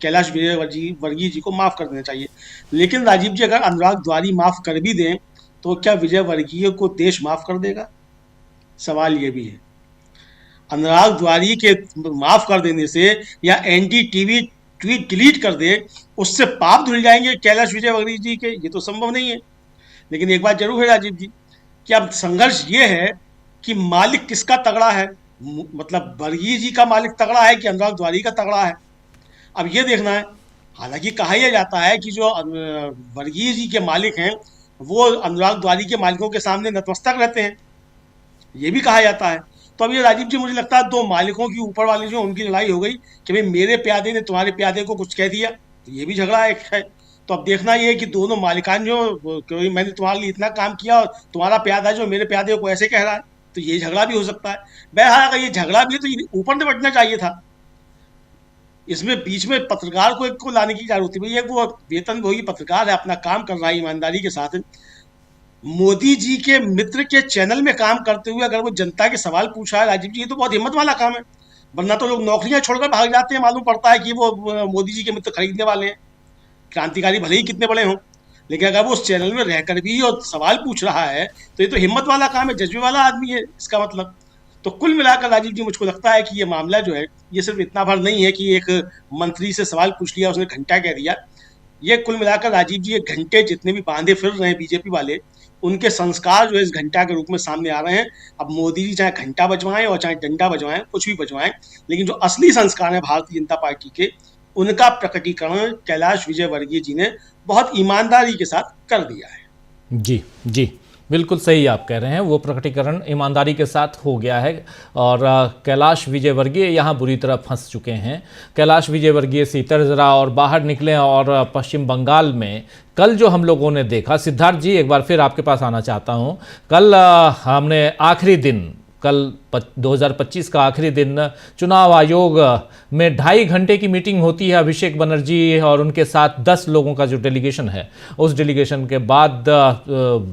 कैलाश विजयवर्गीय जी को माफ कर देना चाहिए। लेकिन राजीव जी, अगर अनुराग द्वारी माफ कर भी दें तो क्या विजयवर्गीय को देश माफ कर देगा? सवाल ये भी है। अनुराग द्वारी के माफ कर देने से या एंटी टीवी ट्वीट डिलीट कर दे, उससे पाप धुल जाएंगे कैलाश विजयवर्गीय जी के? ये तो संभव नहीं है। लेकिन एक बात जरूर है राजीव जी कि अब संघर्ष ये है कि मालिक किसका तगड़ा है, मतलब वर्गीय जी का मालिक तगड़ा है कि अनुराग द्वारी का तगड़ा है, अब ये देखना है। हालांकि कहा यह जाता है कि जो वर्गीय जी के मालिक हैं वो अनुराग द्वारी के मालिकों के सामने नतमस्तक रहते हैं, ये भी कहा जाता है। तो अब ये राजीव जी, मुझे लगता है 2 मालिकों की ऊपर वाले जो उनकी लड़ाई हो गई कि भाई मेरे प्यादे ने तुम्हारे प्यादे को कुछ कह दिया, तो ये भी झगड़ा एक है। तो अब देखना ये है कि दोनों मालिकान जो मैंने तुम्हारे लिए इतना काम किया और तुम्हारा प्यादा जो मेरे प्यादे को ऐसे कह रहा है, तो ये झगड़ा भी हो सकता है। बहरहाल अगर ये झगड़ा भी है तो ऊपर निपटना चाहिए था। इसमें बीच में पत्रकार को एक को लाने की जरूरत थी। भैया वो वेतनभोगी पत्रकार है, अपना काम कर रहा है ईमानदारी के साथ। मोदी जी के मित्र के चैनल में काम करते हुए अगर वो जनता के सवाल पूछा है राजीव जी, ये तो बहुत हिम्मत वाला काम है। वरना तो लोग नौकरियां छोड़कर भाग जाते हैं, मालूम पड़ता है कि वो मोदी जी के मित्र खरीदने वाले हैं। क्रांतिकारी भले ही कितने बड़े हों, लेकिन अगर वो उस चैनल में रहकर भी और सवाल पूछ रहा है तो ये तो हिम्मत वाला काम है, जज्बे वाला आदमी है इसका मतलब। तो कुल मिलाकर राजीव जी, मुझको लगता है कि ये मामला जो है ये सिर्फ इतना भर नहीं है कि एक मंत्री से सवाल पूछ लिया, उसने घंटा कह दिया। ये कुल मिलाकर राजीव जी, ये घंटे जितने भी बांधे फिर रहे हैं बीजेपी वाले, उनके संस्कार जो है इस घंटा के रूप में सामने आ रहे हैं। अब मोदी जी चाहे घंटा बजवाएं और चाहे डंडा बजवाएं, कुछ भी बजवाएं, लेकिन जो असली संस्कार है भारतीय जनता पार्टी के, उनका प्रकटीकरण कैलाश विजयवर्गीय जी ने बहुत ईमानदारी के साथ कर दिया है। जी जी, बिल्कुल सही आप कह रहे हैं, वो प्रकटीकरण ईमानदारी के साथ हो गया है। और कैलाश विजयवर्गीय यहाँ बुरी तरह फंस चुके हैं। कैलाश विजयवर्गीय से इतर ज़रा और बाहर निकले। और पश्चिम बंगाल में कल जो हम लोगों ने देखा, सिद्धार्थ जी एक बार फिर आपके पास आना चाहता हूँ। कल हमने आखिरी दिन, कल 2025 का आखिरी दिन चुनाव आयोग में 2.5 घंटे की मीटिंग होती है। अभिषेक बनर्जी और उनके साथ 10 लोगों का जो डेलीगेशन है, उस डेलीगेशन के बाद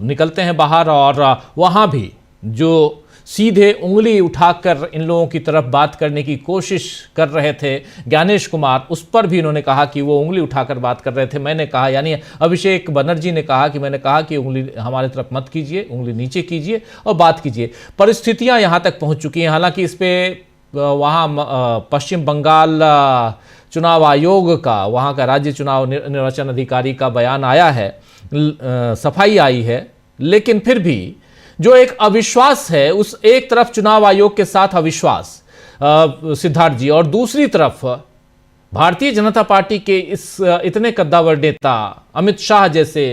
निकलते हैं बाहर। और वहाँ भी जो सीधे उंगली उठाकर इन लोगों की तरफ बात करने की कोशिश कर रहे थे ज्ञानेश कुमार, उस पर भी इन्होंने कहा कि वो उंगली उठाकर बात कर रहे थे। मैंने कहा, यानी अभिषेक बनर्जी ने कहा कि मैंने कहा कि उंगली हमारे तरफ मत कीजिए, उंगली नीचे कीजिए और बात कीजिए। परिस्थितियां यहाँ तक पहुँच चुकी हैं। हालांकि इस पर वहाँ पश्चिम बंगाल चुनाव आयोग का, वहाँ का राज्य चुनाव निर्वाचन अधिकारी का बयान आया है, सफाई आई है, लेकिन फिर भी जो एक अविश्वास है, उस एक तरफ चुनाव आयोग के साथ अविश्वास सिद्धार्थ जी, और दूसरी तरफ भारतीय जनता पार्टी के इस इतने कद्दावर नेता अमित शाह जैसे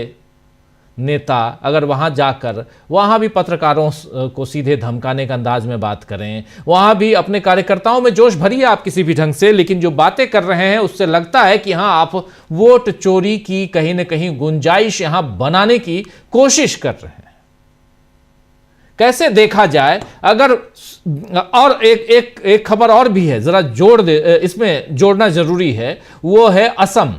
नेता अगर वहां जाकर वहां भी पत्रकारों को सीधे धमकाने का अंदाज में बात करें, वहां भी अपने कार्यकर्ताओं में जोश भरिए आप किसी भी ढंग से, लेकिन जो बातें कर रहे हैं उससे लगता है कि हां आप वोट चोरी की कहीं ना कहीं गुंजाइश यहां बनाने की कोशिश कर रहे हैं। कैसे देखा जाए अगर, और एक खबर और भी है, जरा इसमें जोड़ना जरूरी है, वो है असम।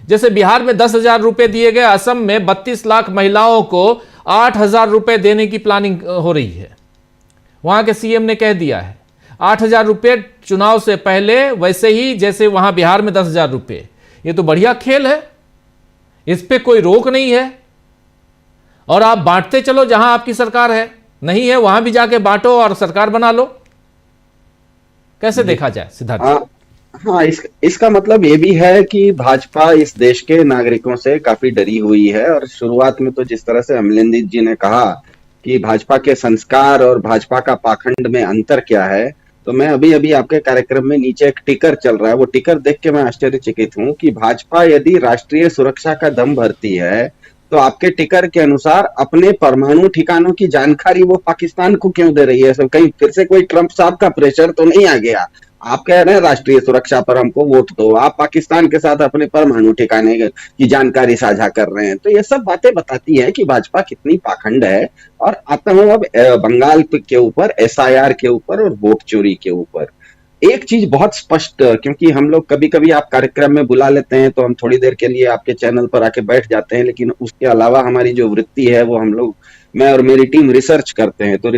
जैसे बिहार में 10,000 रुपए दिए गए, असम में 32 लाख महिलाओं को 8,000 रुपए देने की प्लानिंग हो रही है। वहां के सीएम ने कह दिया है 8,000 रुपए चुनाव से पहले, वैसे ही जैसे वहां बिहार में 10,000 रुपए। ये तो बढ़िया खेल है, इस पे कोई रोक नहीं है, और आप बांटते चलो जहां आपकी सरकार है, नहीं है वहां भी जाके बांटो और सरकार बना लो। कैसे देखा जाए सिद्धार्थ? हाँ, इसका मतलब ये भी है कि भाजपा इस देश के नागरिकों से काफी डरी हुई है। और शुरुआत में तो जिस तरह से अमरिंदर जी ने कहा कि भाजपा के संस्कार और भाजपा का पाखंड में अंतर क्या है, तो मैं अभी आपके कार्यक्रम में नीचे एक टिकर चल रहा है, वो टिकर देख के मैं आश्चर्यचकित हूँ कि भाजपा यदि राष्ट्रीय सुरक्षा का दम भरती है तो आपके टिकर के अनुसार अपने परमाणु ठिकानों की जानकारी वो पाकिस्तान को क्यों दे रही है? सब कहीं फिर से कोई ट्रंप साहब का प्रेशर तो नहीं आ गया? आप कह रहे हैं राष्ट्रीय सुरक्षा पर हमको वोट दो, आप पाकिस्तान के साथ अपने परमाणु ठिकाने की जानकारी साझा कर रहे हैं। तो ये सब बातें बताती है कि भाजपा कितनी पाखंड है। और आता हूं अब बंगाल के ऊपर, SIR के ऊपर और वोट चोरी के ऊपर। एक चीज बहुत स्पष्ट, क्योंकि हम लोग कभी कभी आप कार्यक्रम में बुला लेते हैं तो हम थोड़ी देर के लिए आपके चैनल पर आके बैठ जाते हैं, लेकिन उसके अलावा हमारी जो वृत्ति है वो हम लोग, मैं और मेरी टीम रिसर्च करते हैं। तो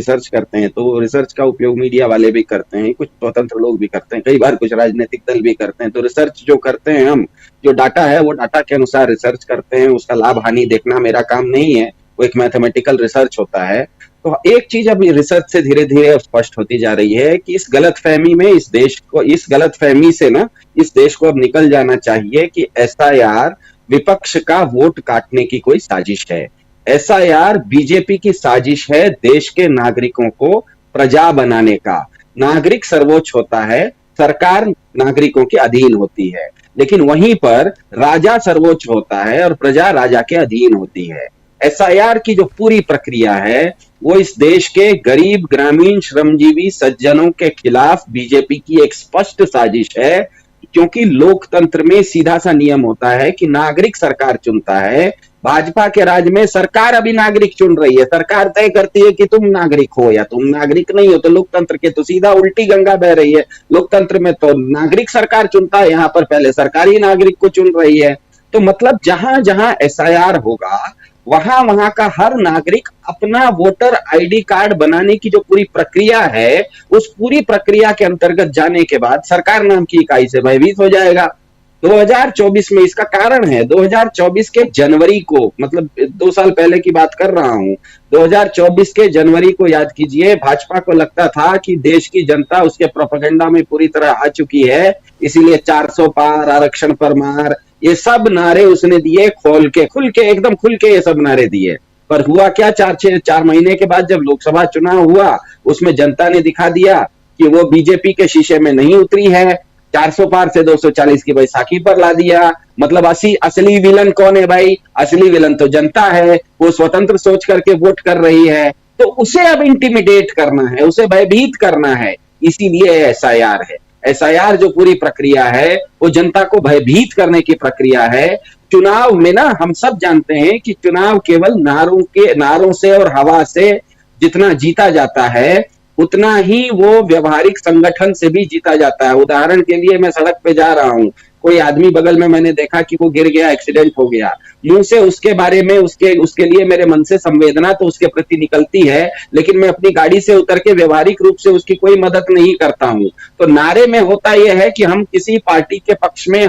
रिसर्च का उपयोग मीडिया वाले भी करते हैं, कुछ स्वतंत्र लोग भी करते हैं, कई बार कुछ राजनीतिक दल भी करते हैं। तो रिसर्च जो करते हैं हम, जो डाटा है वो डाटा के अनुसार रिसर्च करते हैं। उसका लाभ हानि देखना मेरा काम नहीं है, वो एक मैथमेटिकल रिसर्च होता है। तो एक चीज अभी रिसर्च से धीरे धीरे स्पष्ट होती जा रही है कि इस गलतफहमी में इस गलतफहमी से ना इस देश को अब निकल जाना चाहिए कि SIR विपक्ष का वोट काटने की कोई साजिश है। SIR बीजेपी की साजिश है देश के नागरिकों को प्रजा बनाने का। नागरिक सर्वोच्च होता है, सरकार नागरिकों के अधीन होती है, लेकिन वहीं पर राजा सर्वोच्च होता है और प्रजा राजा के अधीन होती है। SIR की जो पूरी प्रक्रिया है वो इस देश के गरीब ग्रामीण श्रमजीवी सज्जनों के खिलाफ बीजेपी की एक स्पष्ट साजिश है, क्योंकि लोकतंत्र में सीधा सा नियम होता है कि नागरिक सरकार चुनता है। भाजपा के राज में सरकार अभी नागरिक चुन रही है, सरकार तय करती है कि तुम नागरिक हो या तुम नागरिक नहीं हो। तो लोकतंत्र के तो सीधा उल्टी गंगा बह रही है। लोकतंत्र में तो नागरिक सरकार चुनता है, यहाँ पर पहले सरकार ही नागरिक को चुन रही है। तो मतलब जहां जहां SIR होगा वहां का हर नागरिक अपना वोटर ID कार्ड बनाने की जो पूरी प्रक्रिया है, उस पूरी प्रक्रिया के अंतर्गत जाने के बाद सरकार नाम की इकाई से भयभीत हो जाएगा। 2024 में इसका कारण है 2024 के जनवरी को, मतलब 2 साल पहले की बात कर रहा हूं, 2024 के जनवरी को याद कीजिए, भाजपा को लगता था कि देश की जनता उसके प्रोपेगेंडा में पूरी तरह आ चुकी है, इसीलिए 400 पार, आरक्षण पर मार, ये सब नारे उसने दिए, एकदम खुल के ये सब नारे दिए। पर हुआ क्या, 4 महीने के बाद जब लोकसभा चुनाव हुआ, उसमें जनता ने दिखा दिया कि वो बीजेपी के शीशे में नहीं उतरी है। 400 पार से 240 की बैसाखी पर ला दिया। मतलब असली विलन कौन है भाई? असली विलन तो जनता है, वो स्वतंत्र सोच करके वोट कर रही है। तो उसे अब इंटिमिडेट करना है, उसे भयभीत करना है, इसीलिए SIR है। SIR जो पूरी प्रक्रिया है वो जनता को भयभीत करने की प्रक्रिया है। चुनाव में ना हम सब जानते हैं कि चुनाव केवल नारों से और हवा से जितना जीता जाता है उतना ही वो व्यवहारिक संगठन से भी जीता जाता है। उदाहरण के लिए मैं सड़क पे जा रहा हूँ, कोई आदमी बगल में मैंने देखा कि वो गिर गया, एक्सीडेंट हो गया, मुंह से उसके बारे में उसके लिए मेरे मन से संवेदना तो उसके प्रति निकलती है, लेकिन मैं अपनी गाड़ी से उतर के व्यवहारिक रूप से उसकी कोई मदद नहीं करता हूं। तो नारे में होता यह है कि हम किसी पार्टी के पक्ष में,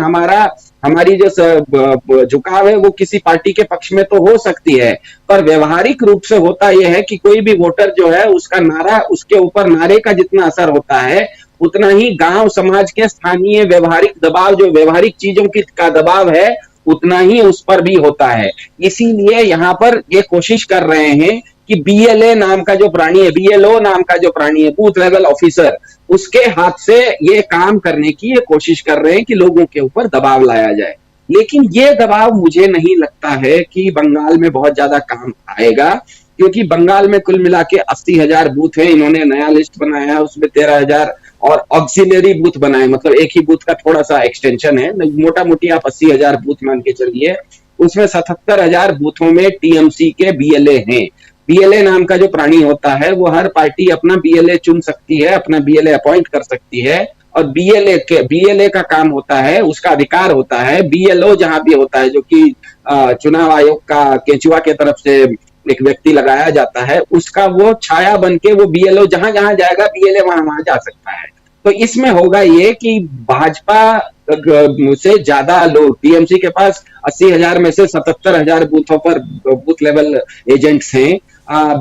हमारी जो झुकाव है वो किसी पार्टी के पक्ष में तो हो सकती है, पर व्यवहारिक रूप से होता यह है कि कोई भी वोटर जो है उसका नारा, उसके ऊपर नारे का जितना असर होता है उतना ही गांव समाज के स्थानीय व्यवहारिक दबाव, जो व्यवहारिक चीजों का दबाव है, उतना ही उस पर भी होता है। इसीलिए यहाँ पर ये कोशिश कर रहे हैं कि BLO नाम का जो प्राणी है, बूथ लेवल ऑफिसर, उसके हाथ से ये काम करने की ये कोशिश कर रहे हैं कि लोगों के ऊपर दबाव लाया जाए। लेकिन ये दबाव मुझे नहीं लगता है कि बंगाल में बहुत ज्यादा काम आएगा, क्योंकि बंगाल में कुल मिला के 80,000 बूथ है। इन्होंने नया लिस्ट बनाया है, उसमें 13,000 और ऑक्सिलरी बूथ बनाए, मतलब एक ही बूथ का थोड़ा सा एक्सटेंशन है। मोटा मोटी आप 80,000 बूथ मान के चलिए। उसमें 77,000 बूथों में टीएमसी के बीएलए हैं। बीएलए नाम का जो प्राणी होता है वो हर पार्टी अपना बीएलए चुन सकती है, अपना बीएलए अपॉइंट कर सकती है, और बीएलए का काम होता है, उसका अधिकार होता है। बीएलओ जहां भी होता है, जो कि चुनाव आयोग का केंचुआ के तरफ से एक व्यक्ति लगाया जाता है, उसका वो छाया बन के वो बीएलओ जहां जहां जाएगा बीएलए वहां जा सकता है। तो इसमें होगा ये कि भाजपा से ज्यादा लोग, टीएमसी के पास 80,000 में से 77,000 बूथों पर बूथ लेवल एजेंट्स हैं।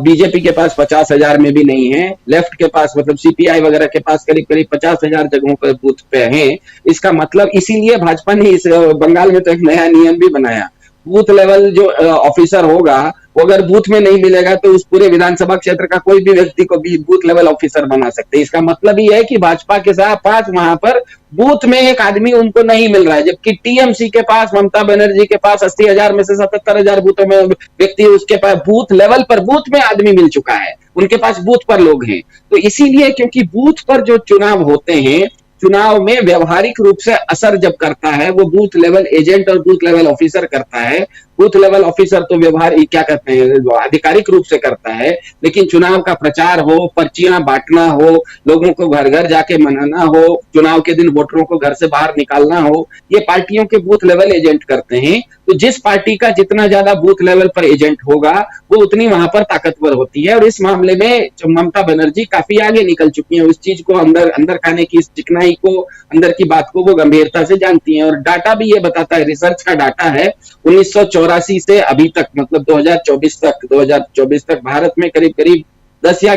बीजेपी के पास 50,000 में भी नहीं है। लेफ्ट के पास मतलब सीपीआई वगैरह के पास करीब करीब 50,000 जगहों पर बूथ पे हैं। इसका मतलब इसीलिए भाजपा ने इस बंगाल में तो एक नया नियम भी बनाया, बूथ लेवल जो ऑफिसर होगा वो अगर बूथ में नहीं मिलेगा तो उस पूरे विधानसभा क्षेत्र का कोई भी व्यक्ति को भी बूथ लेवल ऑफिसर बना सकते हैं। इसका मतलब ये है कि भाजपा के साथ 5 वहां पर बूथ में एक आदमी उनको नहीं मिल रहा है, जबकि टीएमसी के पास, ममता बनर्जी के पास 80,000 में से 77,000 बूथों में व्यक्ति, उसके पास बूथ लेवल पर बूथ में आदमी मिल चुका है, उनके पास बूथ पर लोग हैं। तो इसीलिए क्योंकि बूथ पर जो चुनाव होते हैं, चुनाव में व्यवहारिक रूप से असर जब करता है वो बूथ लेवल एजेंट और बूथ लेवल ऑफिसर करता है। बूथ लेवल ऑफिसर तो व्यवहार क्या कहते हैं, आधिकारिक रूप से करता है, लेकिन चुनाव का प्रचार हो, पर्चियां बांटना हो, लोगों को घर घर जाके मनाना हो, चुनाव के दिन वोटरों को घर से बाहर निकालना हो, ये पार्टियों के बूथ लेवल एजेंट करते हैं। तो जिस पार्टी का जितना ज्यादा बूथ लेवल पर एजेंट होगा वो उतनी वहां पर ताकतवर होती है, और इस मामले में ममता बनर्जी काफी आगे निकल चुकी है। उस चीज को अंदर खाने की, इस चिकनाई को, अंदर की बात को वो गंभीरता से जानती हैं। और डाटा भी ये बताता है, रिसर्च का डाटा है, 1984 से अभी तक, मतलब 2024 तक भारत में करीब करीब 10 या